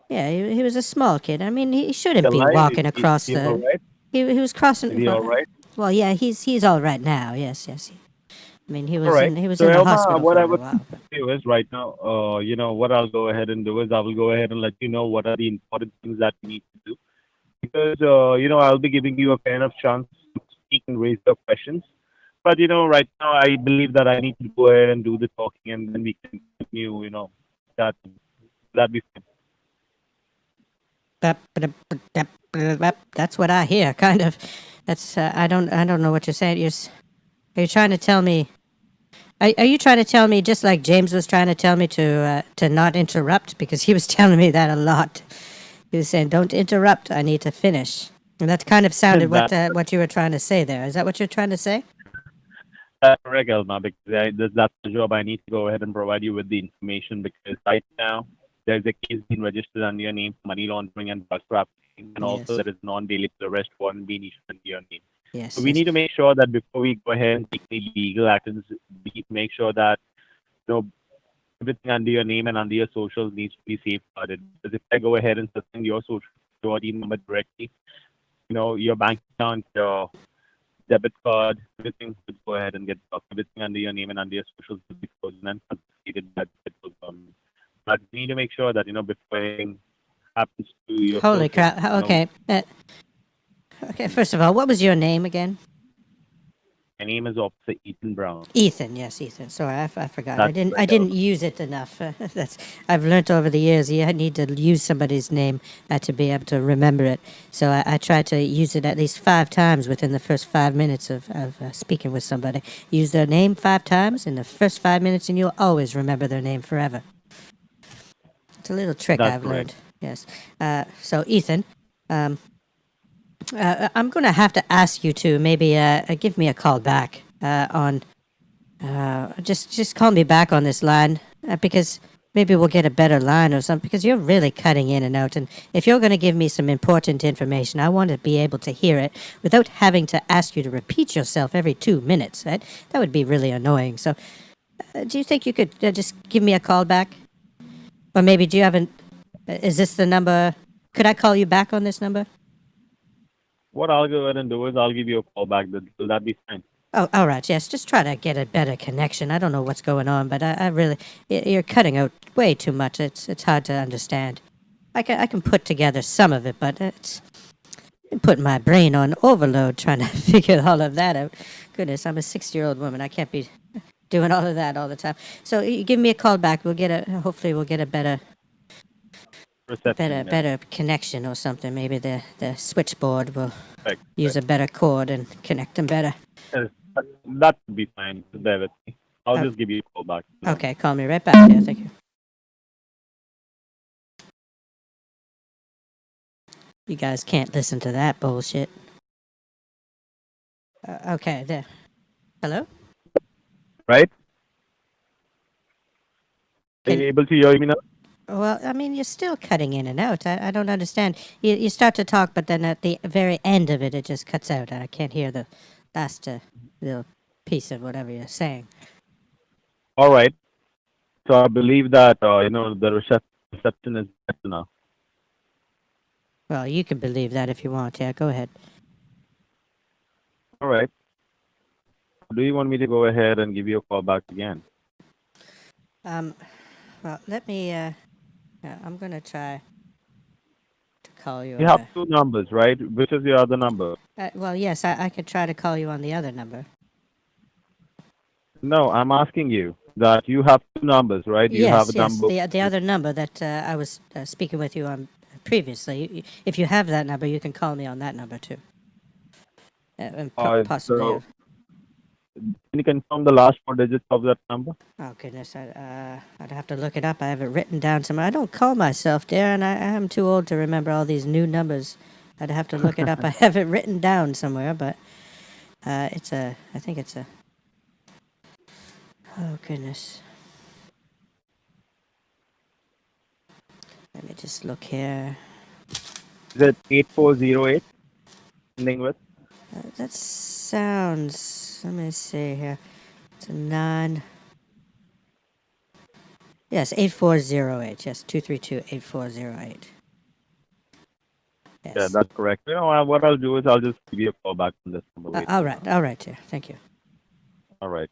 Yeah, he was a small kid. I mean, he shouldn't be Alive? walking across He all the. right? He was crossing. Is he all right? Well, yeah, he's all right now. Yes, yes. I mean, All right. he was So in the Elma, hospital what for a I little would while. But do is right now, what I'll go ahead and do is I will go ahead and let you know what are the important things that you need to do because I'll be giving you a kind of chance to speak and raise your questions. But right now I believe that I need to go ahead and do the talking and then we can continue. That be fine. that's what I hear. Kind of. That's I don't know what you're saying. Are you trying to tell me? Are you trying to tell me just like James was trying to tell me to not interrupt because he was telling me that a lot. He was saying, "Don't interrupt. I need to finish." And that kind of sounded what you were trying to say there. Is that what you're trying to say? That's correct, Elma, because that's the job. I need to go ahead and provide you with the information because right now there's a case being registered under your name for money laundering and drug trafficking, and also Yes. there is non-bail arrest warrant being issued under your name. Yes. So we Yes. need to make sure that before we go ahead and take any legal actions, we need to make sure that everything under your name and under your socials needs to be safeguarded. Because if I go ahead and suspend your social security number directly, your bank account, your debit card, everything would go ahead and get blocked. Everything under your name and under your socials would be frozen and confiscated by the federal government. But we need to make sure that before anything happens to your Holy socials, crap! Okay. Okay. First of all, what was your name again? my name is Officer Ethan Brown. Ethan. Yes, Ethan. Sorry, I forgot. That's I didn't use it enough. I've learned over the years. You need to use somebody's name to be able to remember it. So I try to use it at least 5 times within the first 5 minutes of speaking with somebody. Use their name 5 times in the first 5 minutes, and you'll always remember their name forever. It's a little trick That's I've correct. learned. Yes. So Ethan, I'm going to have to ask you to maybe give me a call back on. Just call me back on this line because maybe we'll get a better line or something. Because you're really cutting in and out, and if you're going to give me some important information, I want to be able to hear it without having to ask you to repeat yourself every 2 minutes. Right? That would be really annoying. So, do you think you could just give me a call back, or maybe do you have an? Is this the number? Could I call you back on this number? What I'll go ahead and do is I'll give you a call back. Will that be fine? Oh, all right. Yes, just try to get a better connection. I don't know what's going on, but I really, you're cutting out way too much. It's hard to understand. I can put together some of it, but it's putting my brain on overload trying to figure all of that out. Goodness, I'm a 60-year-old woman. I can't be doing all of that all the time. So you give me a call back. Hopefully we'll get a better Reception. Yeah. better connection or something. Maybe the switchboard will Correct, use a better cord and connect them better. correct. That would be fine. Just bear with me. I'll just give you a call back. Okay, call me right back. Yeah, thank you. You guys can't listen to that bullshit. Okay, there. Hello? Right? Are Can- you able to hear me now? Well, I mean, you're still cutting in and out. I don't understand. You start to talk, but then at the very end of it, it just cuts out. I can't hear the last little piece of whatever you're saying. All right. So I believe that the reception is better now. Well, you can believe that if you want. Yeah, go ahead. All right. Do you want me to go ahead and give you a call back again? Well, let me. I'm gonna try to call you. You have 2 numbers, right? Which is your other number? Well, yes, I could try to call you on the other number. No, I'm asking you that you have 2 numbers, right? You have a Yes, number. the other number that I was speaking with you on previously. If you have that number, you can call me on that number too. And possibly. So can you confirm the last 4 digits of that number? Oh goodness, I'd have to look it up. I have it written down somewhere. I don't call myself Darren. I am too old to remember all these new numbers. I'd have to look it up. I have it written down somewhere, but I think it's a. Oh goodness. Let me just look here. Is it 8408 ending with? That sounds. Let me see here. It's a 9. Yes, 8408. Yes, 232-8408. Yeah, Yes. that's correct. What I'll do is I'll just give you a call back on this number later. All right, dear. Thank you. All right.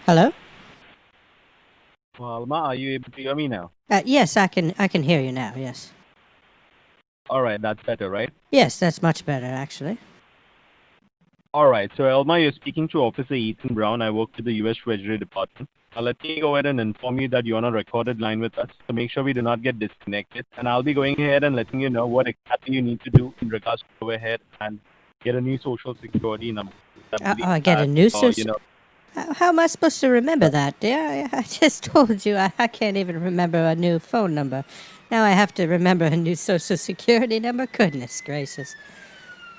Hello? Well, Alma, are you able to hear me now? Yes, I can hear you now. Yes. All right, that's better, right? Yes, that's much better actually. All right. So, Elma, you're speaking to Officer Ethan Brown. I work with the U.S. Treasury Department. Let me go ahead and inform you that you're on a recorded line with us to make sure we do not get disconnected. And I'll be going ahead and letting you know what exactly you need to do in regards to go ahead and get a new social security number. I get a new You know, How am I supposed to remember that, dear? I just told you I can't even remember a new phone number. Now I have to remember a new social security number? Goodness gracious.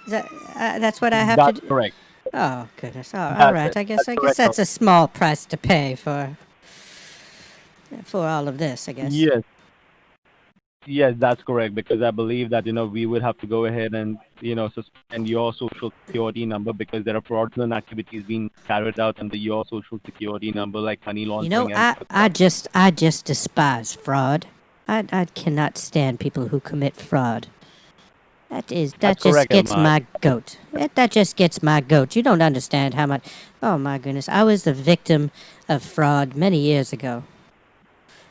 That's what I have to that's do? correct. Oh, goodness. All That's right. it. I guess That's correct. that's a small price to pay for all of this, I guess. Yes. Yes, that's correct, because I believe that, we would have to go ahead and, suspend your social security number because there are fraudulent activities being carried out under your social security number, like money You know, laundering and I just despise fraud. I cannot stand people who commit fraud. That That's just correct, gets Elma. my goat. That just gets my goat. You don't understand how much. Oh my goodness, I was the victim of fraud many years ago,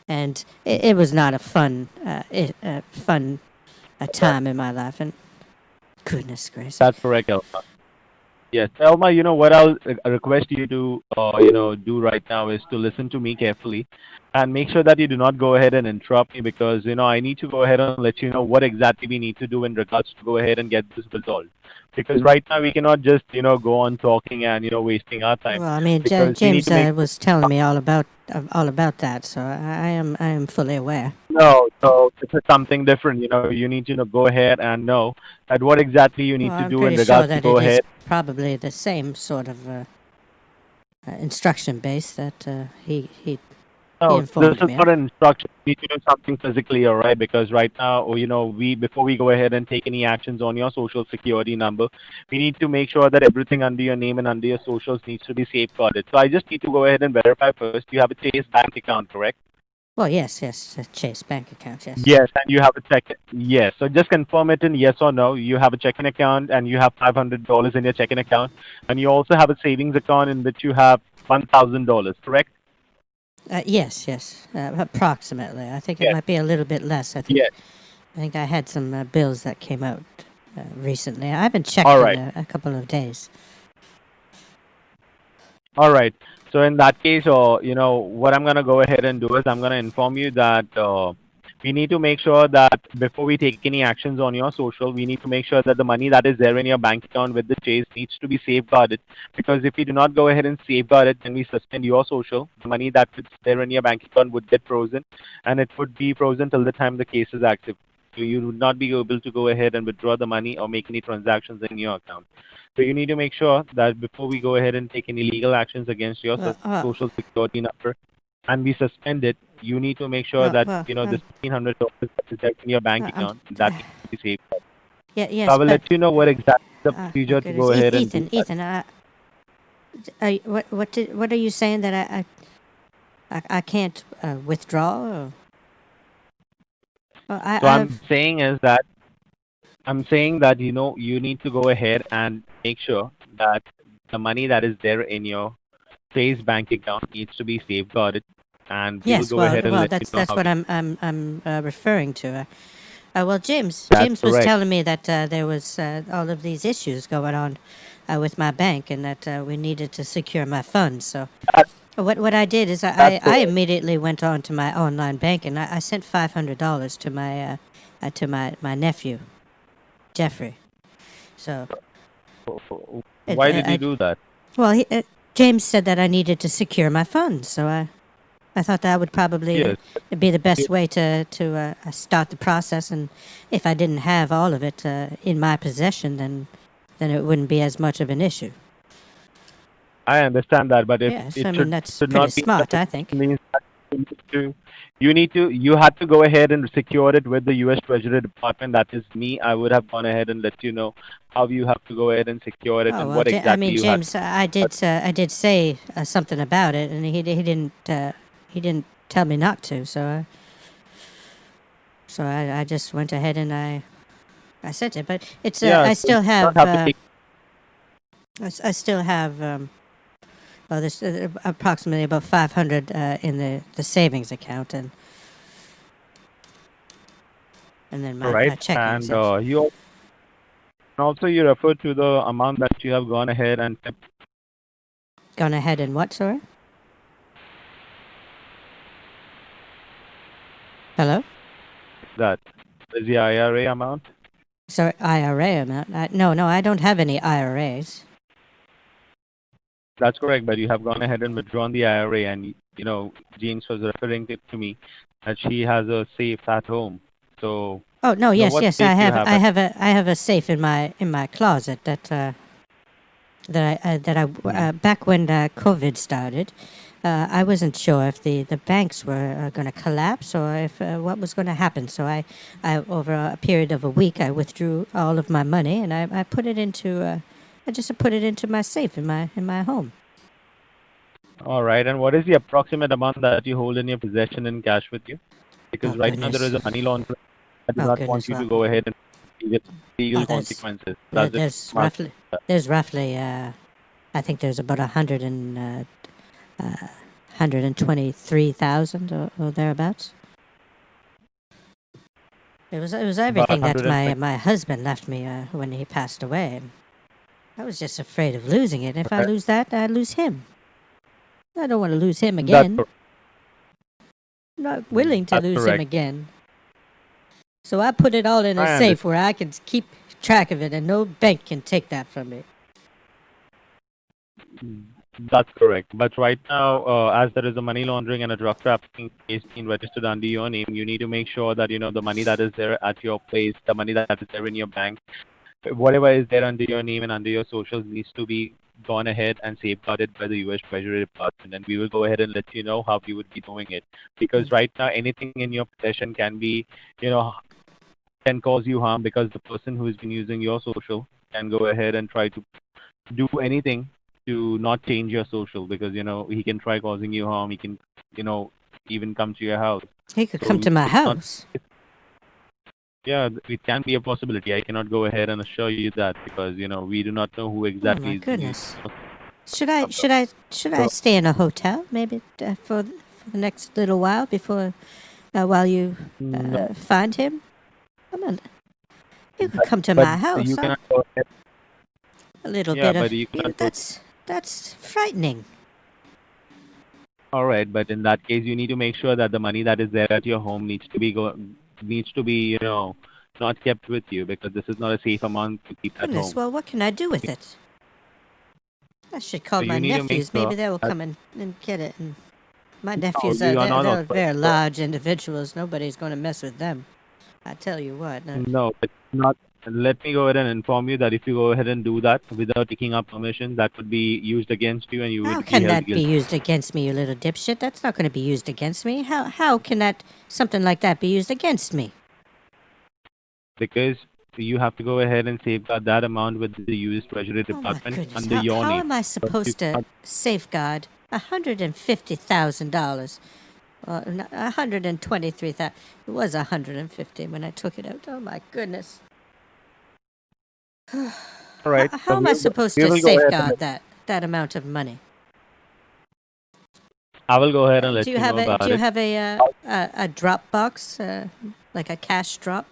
and it was not a fun time in my life. And goodness gracious. That's correct, Elma. Yes, Elma, what I'll request you to, do right now is to listen to me carefully and make sure that you do not go ahead and interrupt me, because, I need to go ahead and let you know what exactly we need to do in regards to go ahead and get this resolved. Because right now we cannot just, go on talking and, wasting our time. Well, I mean, Because we need James to make was telling me all about that, so I am fully aware. No, so this is something different. You need to go ahead and know that what exactly you need Well, to I'm do in pretty sure regards to that go it is ahead. probably the same sort of instruction base that he No, this informed is me not of. an instruction. You need to do something physically, all right? Because right now, we before we go ahead and take any actions on your social security number, we need to make sure that everything under your name and under your socials needs to be safeguarded. So I just need to go ahead and verify first. You have a Chase bank account, correct? Well, yes, a Chase bank account, yes. Yes, and you have a check. Yes, so just confirm it in yes or no. You have a checking account and you have $500 in your checking account, and you also have a savings account in which you have $1,000, correct? Yes, approximately. I think it Yes. might be a little bit less. Yes. I think I had some bills that came out recently. I haven't checked All in right. a couple of days. All right. So in that case, what I'm gonna go ahead and do is I'm gonna inform you that we need to make sure that before we take any actions on your social, we need to make sure that the money that is there in your bank account with the Chase needs to be safeguarded. Because if we do not go ahead and safeguard it, then we suspend your social. The money that is there in your bank account would get frozen, and it would be frozen till the time the case is active. So you would not be able to go ahead and withdraw the money or make any transactions in your account. So you need to make sure that before we go ahead and take any legal actions against your social security number and we suspend it, you need to make sure that well, this $1,500 that is there in your bank I'm, account that needs to be saved. yeah, So yes, I will but let you know what exactly the oh procedure to goodness, go ahead and do that. Ethan, what are you saying that I can't withdraw? Or? Well, So I'm saying that you need to go ahead and make sure that the money that is there in your Chase bank account needs to be safeguarded, and we will Yes, go ahead and well, let you know that's how. what I'm referring to. Well, James That's was correct. telling me that there was all of these issues going on with my bank, and that we needed to secure my funds. So That, what I did is that's I correct. immediately went on to my online bank, and I sent $500 to my nephew Jeffrey. So Why did you I do that? well James said that I needed to secure my funds, so I thought that would probably Yes. be the best way to start the process, and if I didn't have all of it in my possession, then it wouldn't be as much of an issue. I understand that, but if Yes, it I mean that's should pretty not be smart, that, I it think. means that you had to go ahead and secure it with the U.S. Treasury Department. That is me. I would have gone ahead and let you know how you have to go ahead and secure it Oh and well, what I exactly mean you have. James, I did say something about it, and he didn't tell me not to, so I just went ahead and I sent it, but it's Yeah, I so you still do not have have to take. I still have well, there's approximately about 500 in the savings account, and then All my right, checkings. and Yes, you refer to the amount that you have gone ahead and kept gone ahead and what, sorry? Hello. that. Is the IRA amount? Sorry, IRA amount. No, I don't have any IRAs. That's correct, but you have gone ahead and withdrawn the IRA, and James was referring to me that she has a safe at home. So, Oh no, yes, what yes, safe you have at? I have a safe in my closet that I back when COVID started. I wasn't sure if the banks were going to collapse or if what was going to happen. So I over a period of a week I withdrew all of my money, and I put it into I just put it into my safe in my home. All right, and what is the approximate amount that you hold in your possession in cash with you? Because Oh right now there is goodness. a money laundering. I do Oh not want goodness. you to Well, go ahead and deal with legal there's consequences. That's just there's smart. roughly I think there's about 123,000 or thereabouts. It was About everything that 120. my husband left me when he passed away. And I was just afraid of losing it. If I lose that, I lose him. I don't want to lose him That's again. I'm not willing to that's lose him correct. again. So I put it all in a I safe where I can keep track of it, and no bank can take that from me. That's correct. But right now, as there is a money laundering and a drug trafficking case being registered under your name, you need to make sure that the money that is there at your place, the money that is there in your bank, whatever is there under your name and under your socials needs to be gone ahead and safeguarded by the U.S. Treasury Department, and we will go ahead and let you know how we would be doing it. Because right now, anything in your possession can be, can cause you harm because the person who has been using your social can go ahead and try to do anything to not change your social because he can try causing you harm. He can even come to your house. He could So come to my it's not. house. Yeah, it can be a possibility. I cannot go ahead and assure you that because we do not know who Oh exactly my is being goodness. used. Should I stay in a hotel maybe for the next little while before while you No, find him? Come on, you could come to but my you house. Huh? cannot go ahead. A little Yeah, bit of but you cannot go. that's frightening. All right, but in that case, you need to make sure that the money that is there at your home needs to be not kept with you because this is not a safe amount to keep at Goodness, home. well, what can I do with it? I should call So my you need to make nephews. Maybe sure they will that come and get it. And my no, nephews you are not they're authorized. very large individuals. Nobody's going to mess with them. I tell you what. No, it's not. let me go ahead and inform you that if you go ahead and do that without taking our permission, that would be used against you and you How would be can held that be guilty. used against me, you little dipshit? That's not going to be used against me. How can that something like that be used against me? Because you have to go ahead and safeguard that amount with the U.S. Treasury Oh my Department goodness! under your How name. am I You supposed to cannot- safeguard $150,000? Well, $123,000. It was $150 when I took it out. Oh my goodness! All right. How am I supposed we to will go ahead safeguard and that amount of money? I will go ahead and let Do you you have know a about do you it. have a drop box, like a cash drop,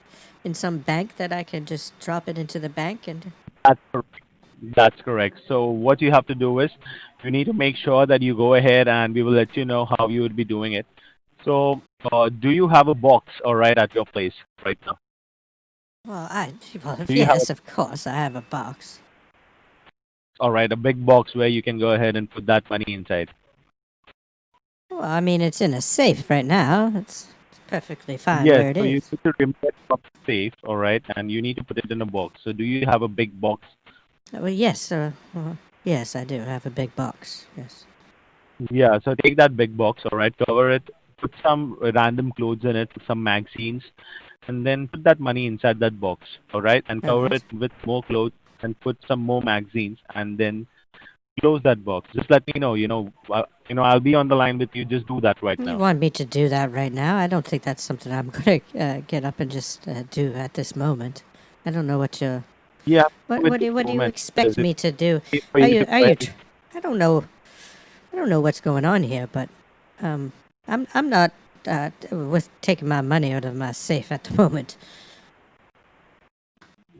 in some bank that I can just drop it into the bank and? That's correct. That's correct. So what you have to do is you need to make sure that you go ahead and we will let you know how you would be doing it. So do you have a box, all right, at your place right now? Well, Do you have yes, of course, I have a box. all right, a big box where you can go ahead and put that money inside? Well, I mean, it's in a safe right now. It's perfectly fine Yes, where it so you is. need to remove it from the safe, all right, and you need to put it in a box. So do you have a big box? Well, yes, yes, I do have a big box. Yes. Yeah, so take that big box, all right, cover it, put some random clothes in it, some magazines, and then put that money inside that box, all right, and All cover right. it with more clothes and put some more magazines, and then close that box. Just let me know, I'll be on the line with you. Just do that right You now. want me to do that right now? I don't think that's something I'm going to get up and just do at this moment. I don't know what you Yeah, what do you expect me to do? For Are you you to are go you? ahead. I don't know. I don't know what's going on here, but I'm not with taking my money out of my safe at the moment.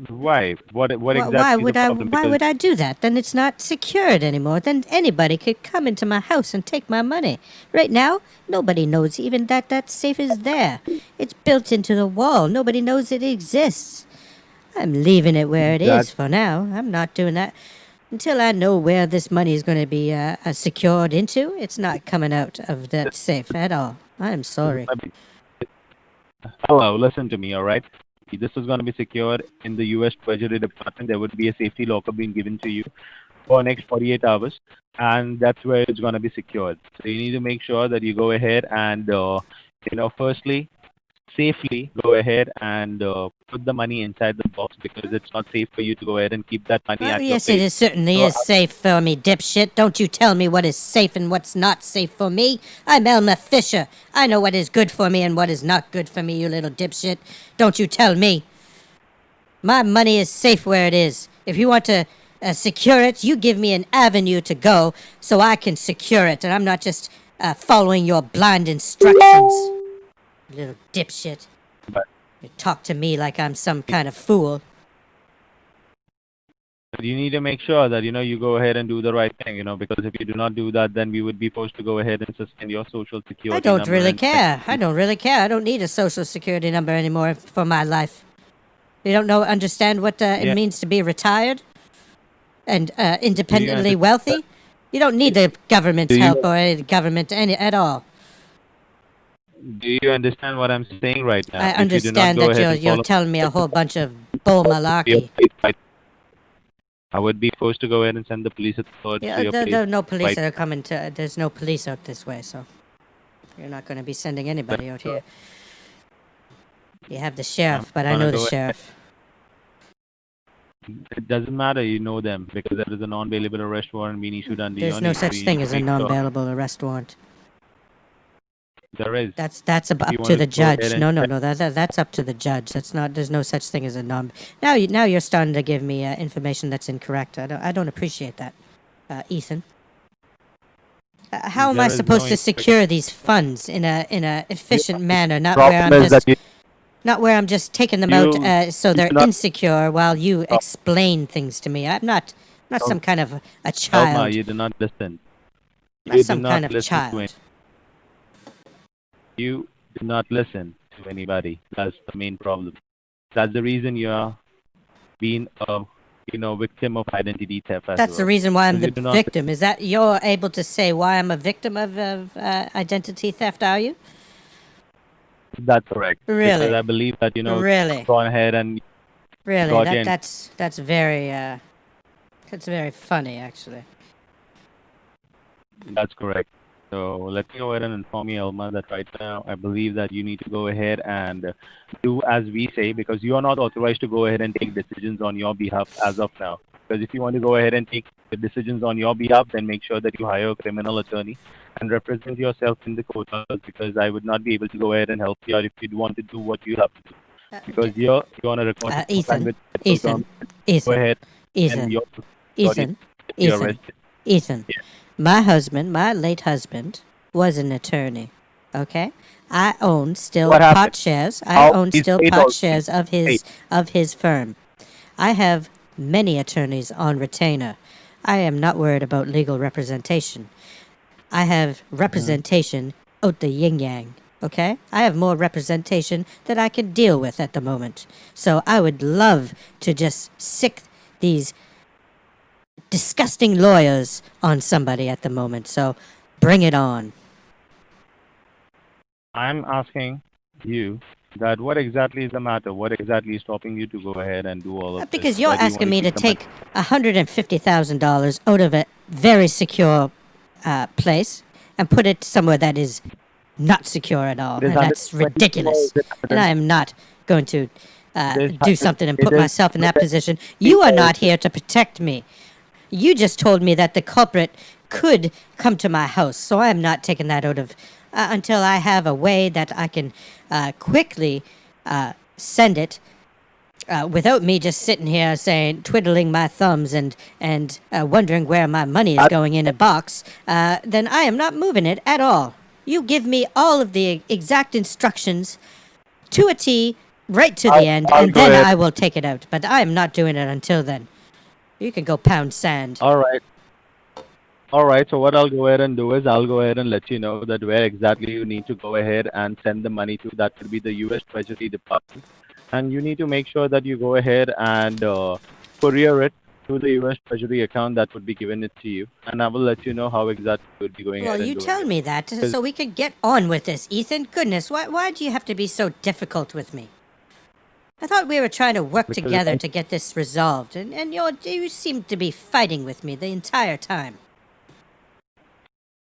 Why? What Why exactly is the would I? problem? Why Because would I do that? Then it's not secured anymore. Then anybody could come into my house and take my money. Right now, nobody knows even that safe is there. It's built into the wall. Nobody knows it exists. I'm leaving it where it that is for now. I'm not doing that until I know where this money is going to be secured into. It's not coming out of that safe at all. I'm sorry. hello, listen to me, all right? This is going to be secured in the U.S. Treasury Department. There would be a safety locker being given to you for next 48 hours, and that's where it's going to be secured. So you need to make sure that you go ahead and, firstly, safely go ahead and put the money inside the box because it's not safe for you to go ahead and keep that money Well, at your yes, it place. is certainly So, is safe for me, dipshit. Don't you tell me what is safe and what's not safe for me. I'm Elmer Fisher. I know what is good for me and what is not good for me, you little dipshit. Don't you tell me. My money is safe where it is. If you want to secure it, you give me an avenue to go so I can secure it, and I'm not just following your blind instructions. Little dipshit. but You talk to me like I'm some kind of fool. you need to make sure that you go ahead and do the right thing, because if you do not do that, then we would be forced to go ahead and suspend your social security I don't number really and care. I don't really care. I don't need a social security number anymore for my life. You don't understand what it Yeah. means to be retired and independently understand wealthy? You don't need the government's Do you help or any government at all. do you understand what I'm saying right now? I If you do not understand go that ahead and you're follow telling me a whole bunch of bull your malarkey. place, I would be forced to go ahead and send the police authorities Yeah, to your there place. are no police Right. that are coming to. There's no police out this way, so you're not going to be sending anybody out here. You have the sheriff, but I gonna know the go ahead. sheriff. It doesn't matter, you know them, because there is a non-bailable arrest warrant being issued under There's your no name. such So you thing need as to a make sure non-bailable arrest warrant. there is. That's If you up want to the go ahead judge. and No. That's up to the judge. That's not. There's no such thing as a non. Now you're starting to give me information that's incorrect. I don't appreciate that, Ethan. How am I there is no supposed to secure these funds in a efficient manner? problem is that Not where I'm just taking them you out so they're do not insecure while you explain things to me. I'm not some kind of a Elma, child. you do not listen. Not You do some not kind of listen to child. You do not listen to anybody. That's the main problem. That's the reason you are being a victim of identity theft as That's the well. reason why I'm Because the you do not victim. Is that you're able to say why I'm a victim of identity theft? Are you That's correct. Because really? I believe that Really? gone ahead and Really, got you. that's very funny, actually. That's correct. So let me go ahead and inform you, Elma, that right now I believe that you need to go ahead and do as we say, because you are not authorized to go ahead and take decisions on your behalf as of now. Because if you want to go ahead and take the decisions on your behalf, then make sure that you hire a criminal attorney and represent yourself in the court, because I would not be able to go ahead and help you out if you want to do what you have to do. Because you're on a recorded Ethan, with Ethan, go Ethan, ahead and Ethan, you're Ethan, you're Ethan, arrested. Ethan. Yeah. My husband, my late husband, was an attorney. Okay, I own still What happened? part shares. I How own is still it part all- shares of his firm. I have many attorneys on retainer. I am not worried about legal representation. I have representation out the yin yang. Okay? I have more representation that I can deal with at the moment. So I would love to just sick these disgusting lawyers on somebody at the moment. So bring it on. I'm asking you that what exactly is the matter? What exactly is stopping you to go ahead and do all of this? Because you're Why do you asking want me to keep the money? take $150,000 out of a very secure place and put it somewhere that is not secure at all. There's And that's 120 ridiculous. And I am not going to There's do something and put it is- myself in that position. You are not here to protect me. You just told me that the culprit could come to my house, so I am not taking that out of until I have a way that I can quickly send it without me just sitting here saying, twiddling my thumbs and wondering where my money is going in a box. Then I am not moving it at all. You give me all of the exact instructions to a T, right to the end, I'll and go then ahead. I will take it out. But I am not doing it until then. You can go pound sand. All right. All right. So what I'll go ahead and do is I'll go ahead and let you know that where exactly you need to go ahead and send the money to. That would be the U.S. Treasury Department, and you need to make sure that you go ahead and courier it to the U.S. Treasury account that would be given it to you, and I will let you know how exactly you would be going Well, ahead and you doing tell it. me that so we can get on with this, Ethan. Goodness, why do you have to be so difficult with me? I thought we were trying to work Because together to get this resolved, and you seem to be fighting with me the entire time.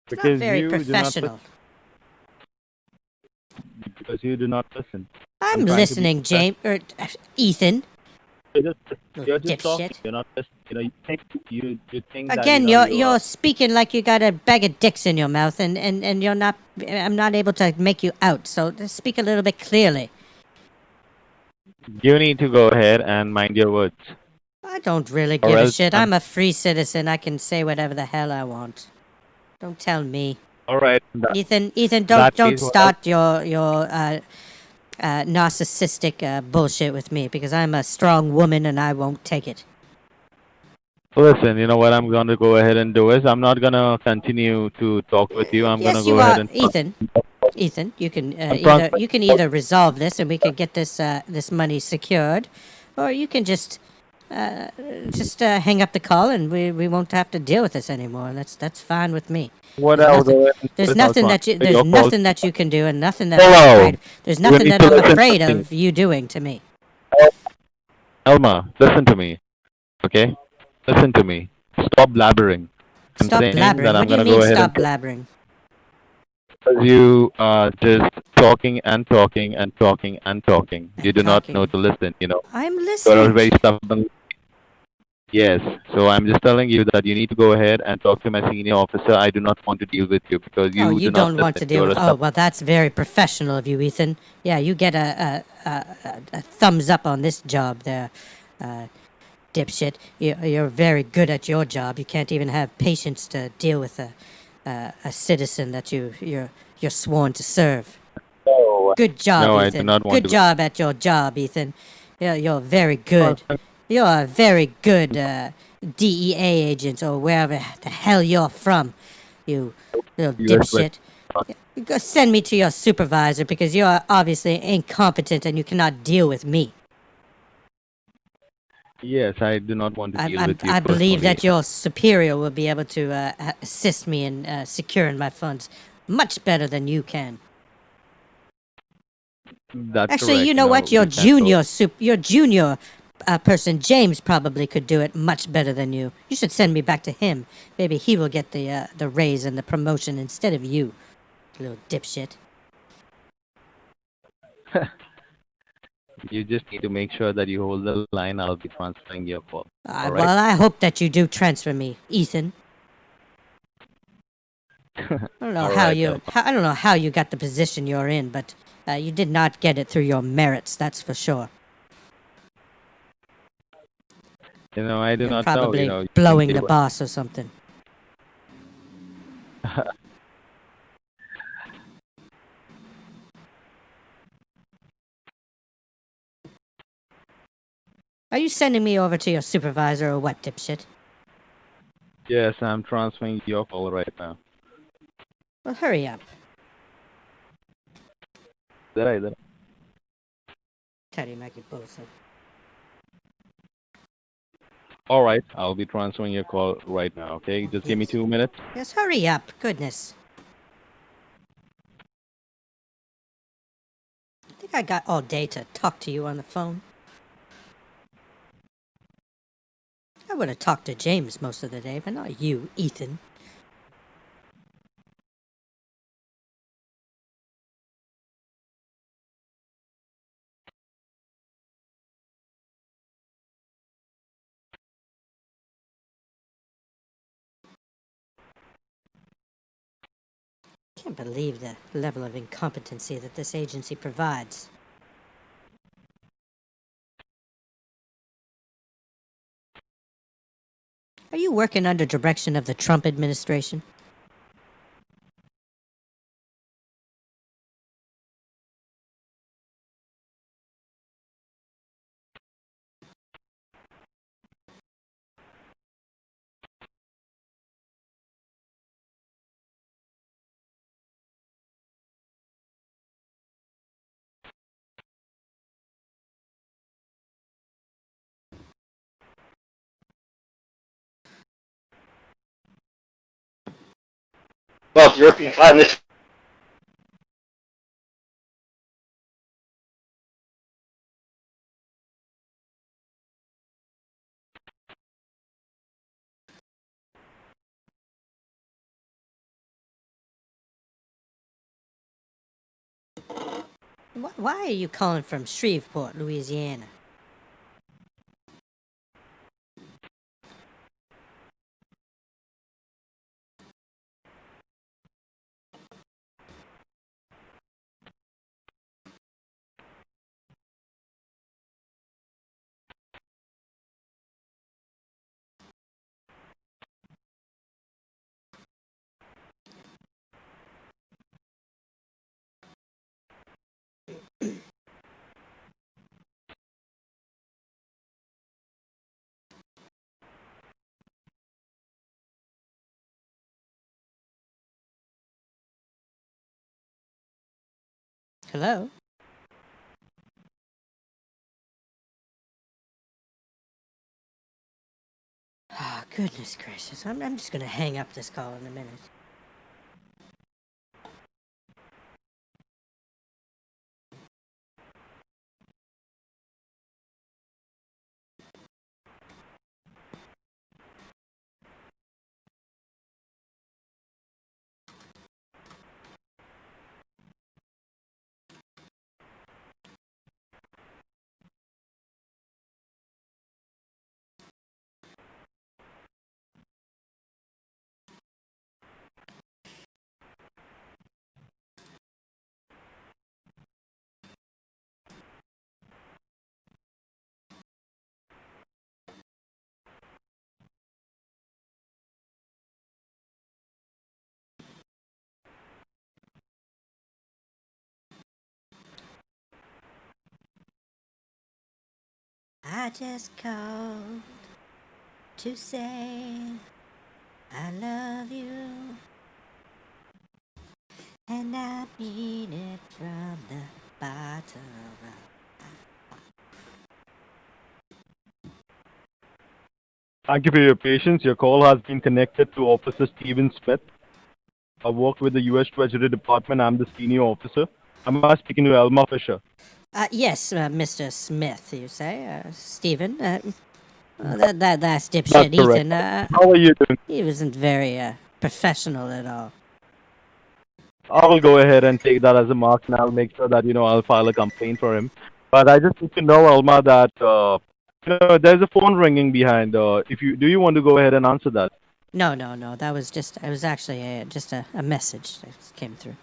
It's not Because very you do not professional. because you do not listen. I'm trying to be listening, James or Ethan. You're Little just talking. dipshit. You're not listening. You think that, Again, you know, you're speaking like you got a bag of dicks in your mouth, and you're not. I'm not able to make you out. So just speak a little bit clearly. you need to go ahead and mind your words. I don't really Or give a else shit. I'm- I'm a free citizen. I can say whatever the hell I want. Don't tell me. All right. Ethan, don't that don't is what start your narcissistic bullshit with me, because I'm a strong woman and I won't take it. Listen, you know what I'm going to go ahead and do is I'm not going to continue to talk with you. I'm going to Yes, go you ahead are, and Ethan. Ethan, you can front- either resolve this and we can get this money secured, or you can just hang up the call and we won't have to deal with this anymore. And that's fine with me. what There's I'll nothing- go ahead and do There's is I'll nothing that you transfer there's your call. nothing that you can do, and nothing that Hello. I'm afraid. There's You nothing need that to I'm listen to afraid me. of you doing to me. Elma, listen to me. Okay? Listen to me. Stop blabbering. I'm Stop saying blabbering. that I'm What do you going to go mean ahead stop and blabbering? because you are just talking and talking and talking and talking. You do not talking. know to listen, you know. I'm You're a listening. very stubborn. Yes. So I'm just telling you that you need to go ahead and talk to my senior officer. I do not want to deal with you because you Oh, you do not don't want to listen. deal You're with. a Oh, well, that's very professional of you, Ethan. Yeah, you get a thumbs up on this job there, dipshit. You're very good at your job. You can't even have patience to deal with a citizen that you're sworn to serve. No, Good job, no, Ethan. I do not want Good to. job at your job, Ethan. You're very good. You're a very good DEA agent, or wherever the hell you're from, you little US dipshit. You go send me to your supervisor, because you're obviously incompetent and you cannot deal with me. Yes, I do not want to deal I with you. I believe personally. that your superior will be able to assist me in securing my funds much better than you can. That's Actually, correct. you know what? No, Your we can't go- junior person, James, probably could do it much better than you. You should send me back to him. Maybe he will get the raise and the promotion instead of you, little dipshit. You just need to make sure that you hold the line. I'll be transferring your call. All right? Well, I hope that you do transfer me, Ethan. I don't know All how right, you. Elma. I don't know how you got the position you're in, but you did not get it through your merits. That's for sure. I do You're not probably know. You blowing can the do it. boss or something. Are you sending me over to your supervisor or what, dipshit? Yes, I'm transferring your call right now. Well, hurry up. There. Terry Maggie Bolson. All right, I'll be transferring your call right now. Okay, just give me Yes. 2 minutes. Yes, hurry up. Goodness. I think I got all day to talk to you on the phone. I would have talked to James most of the day, but not you, Ethan. I can't believe the level of incompetency that this agency provides. Are you working under direction of the Trump administration? Well, European finest. Why are you calling from Shreveport, Louisiana? Hello? Ah, goodness gracious. I'm just gonna hang up this call in a minute. I just called to say I love you, and I mean it from the bottom of. Thank you for your patience. Your call has been connected to Officer Stephen Smith. I work with the U.S. Treasury Department. I'm the senior officer. I'm speaking to Elma Fisher. Yes, Mr. Smith, you say? Stephen? That's dipshit That's correct. Ethan. How are you doing? He wasn't very professional at all. I will go ahead and take that as a mark, and I'll make sure that I'll file a complaint for him. But I just need to know, Alma, that there's a phone ringing behind. If you do, you want to go ahead and answer that? No. That was actually just a message that came through.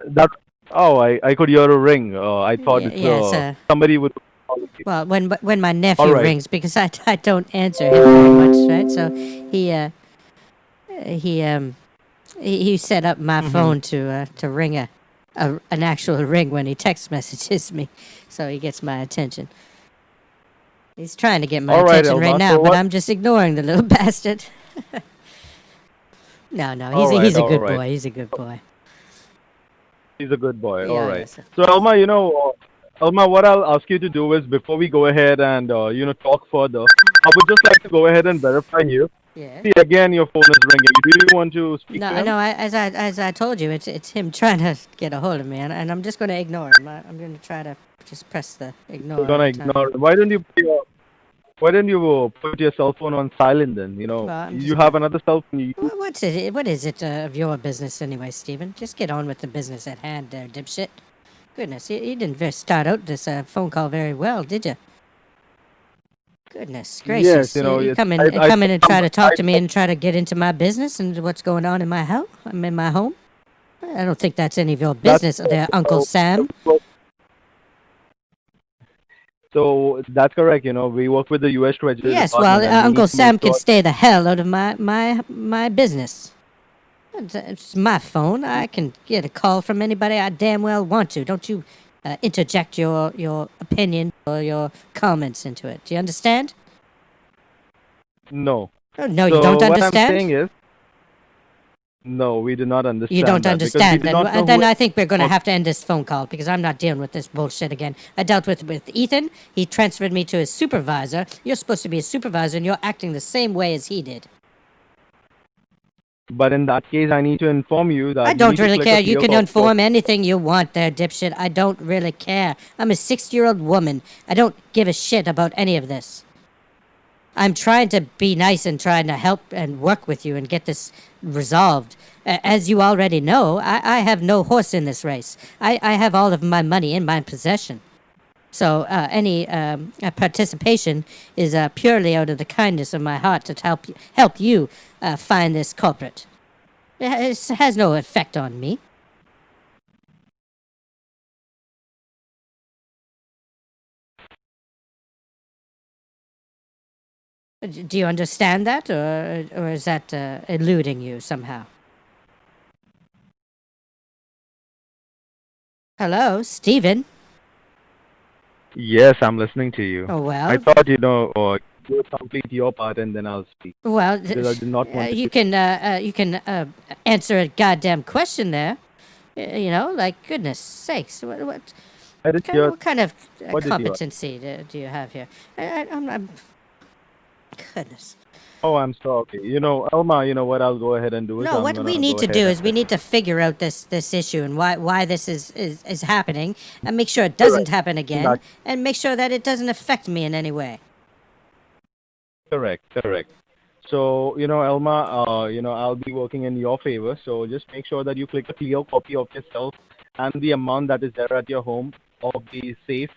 That. Oh, I could hear a ring. I thought Yes, somebody would. well, when my nephew All right. rings, because I don't answer him very much, right? So he set up my phone to ring an actual ring when he text messages me, so he gets my attention. He's trying to get my All right, attention right Elma, now, so but what- I'm just ignoring the little bastard. No, he's a all good right. boy. He's a good boy. He's a good boy. Yeah, All right. yes, of So Alma, Alma, what I'll ask you to do is before we go ahead and talk further, I would just like to go ahead and verify you. Yeah. See, again, your phone is ringing. Do you want to speak to him? No. As I told you, it's him trying to get a hold of me, and I'm just going to ignore him. I'm going to try to just press the ignore. You're gonna every time. ignore. Why don't you put your cell phone on silent then? I'm You just- have another cell phone. What's it? What is it of your business anyway, Stephen? Just get on with the business at hand, there, dipshit. Goodness, you didn't start out this phone call very well, did you? Goodness gracious! Yes, you it's- come in, I- come in and try to talk to me I- and try to get into my business and what's going on in my house. I'm in my home. I don't think that's any of your business, there, Uncle Sam. So that's correct. We work with the U.S. Treasury Yes, Department, well, and we Uncle need to Sam make can sure- stay the hell out of my business. It's my phone. I can get a call from anybody I damn well want to. Don't you interject your opinion or your comments into it. Do you understand? No. Oh, no, So you don't what I'm understand? saying is, no, we do not understand. You don't that because we understand. do not know Then who- I think we're going to Oh. have to end this phone call because I'm not dealing with this bullshit again. I dealt with Ethan. He transferred me to his supervisor. You're supposed to be a supervisor, and you're acting the same way as he did. But in that case, I need to inform you that I you don't need to really click a care. You clear can copy inform anything you want there, dipshit. I don't really care. I'm a 60-year-old woman. I don't give a shit about any of this. I'm trying to be nice and trying to help and work with you and get this resolved. As you already know, I have no horse in this race. I have all of my money in my possession. So any participation is purely out of the kindness of my heart to help you find this culprit. It has no effect on me. Do you understand that, or is that eluding you somehow? Hello, Stephen. Yes, I'm listening to you. Oh well. I thought you complete your part and then I'll speak. Well, Because I did not want to you can answer a goddamn question there. Like goodness sakes, what I did hear. kind of what did you ask? competency do you have here? I'm goodness. Oh, I'm sorry. Alma, what I'll go ahead and do is No, I'm what gonna we need go to ahead do and- is we need to figure out this issue and why this is happening, and make sure it doesn't happen again, That- and make sure that it doesn't affect me in any way. Correct. So, Alma, I'll be working in your favor. So just make sure that you click a clear copy of yourself and the amount that is there at your home of the safe,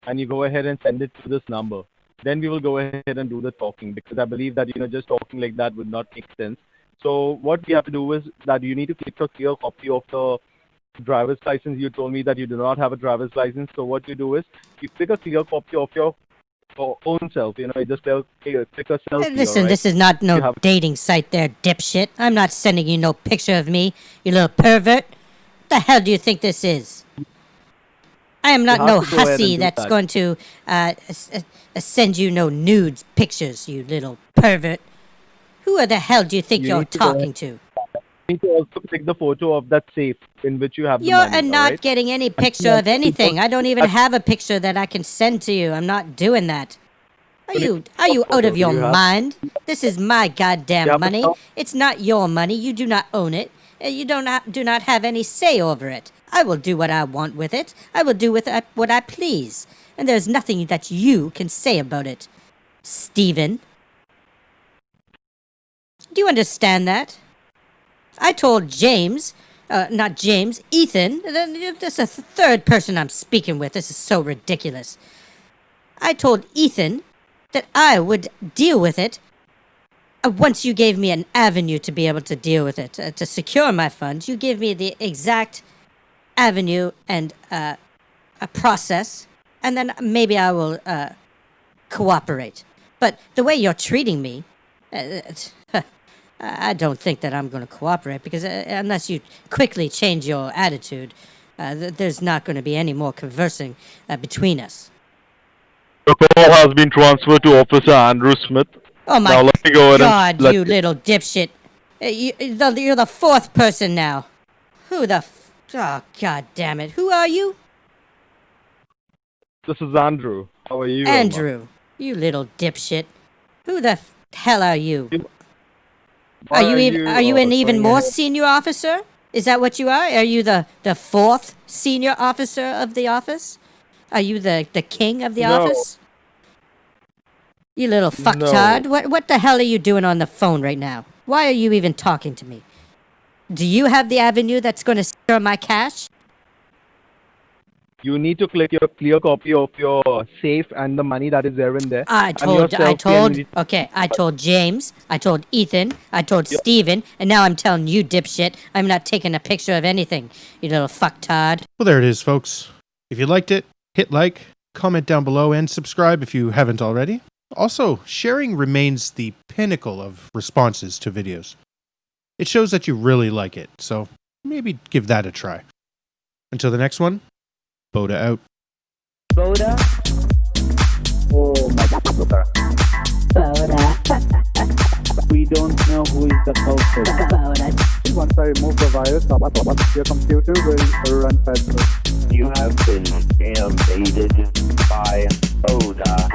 and you go ahead and send it to this number. Then we will go ahead and do the talking, because I believe that, just talking like that would not make sense. So what we have to do is that you need to click a clear copy of the driver's license. You told me that you do not have a driver's license. So what you do is you click a clear copy of your own self. You just click a selfie. Listen, alright? this is not no You have- dating site there, dipshit. I'm not sending you no picture of me, you little pervert. What the hell do you think this is? I am not have no to go ahead and hussy do that's that. going to send you no nudes pictures, you little pervert. Who the hell do you think You you're need to go ahead- talking to? You need to also take the photo of that safe in which you have the You're money. not alright? getting any picture of anything. I don't even have a picture that I can send to you. I'm not doing that. Are you out of your You have- mind? This is my You goddamn have to money. stop. It's not your money. You do not own it. You do not have any say over it. I will do what I want with it. I will do with it what I please. And there's nothing that you can say about it, Stephen. Do you understand that? I told James, not James, Ethan. This is the third person I'm speaking with. This is so ridiculous. I told Ethan that I would deal with it once you gave me an avenue to be able to deal with it. To secure my funds, you gave me the exact avenue and a process, and then maybe I will cooperate. But the way you're treating me, I don't think that I'm going to cooperate, because unless you quickly change your attitude, there's not going to be any more conversing between us. The call has been transferred to Officer Andrew Smith. Oh my Now let me go ahead God, and you little dipshit. You're the fourth person now. Who the oh, God damn it. Who are you? This is Andrew. How are you? Andrew, you little dipshit. Who the hell are you? Are you an even more senior officer? Is that what you are? Are you the fourth senior officer of the office? Are you the king of the office? You little fucktard. What the hell are you doing on the phone right now? Why are you even talking to me? Do you have the avenue that's going to secure my cash? You need to click your clear copy of your safe and the money that is there in there. I told James, I told Ethan, I told Steven, and now I'm telling you, dipshit, I'm not taking a picture of anything, you little fucktard. Well, there it is, folks. If you liked it, hit like, comment down below, and subscribe if you haven't already. Also, sharing remains the pinnacle of responses to videos. It shows that you really like it, so maybe give that a try. Until the next one, Boda out. Boda? Oh my God. Boda. We don't know who is the culprit. Boda. Once I remove the virus, your computer will run faster. You have been scambaited by Boda.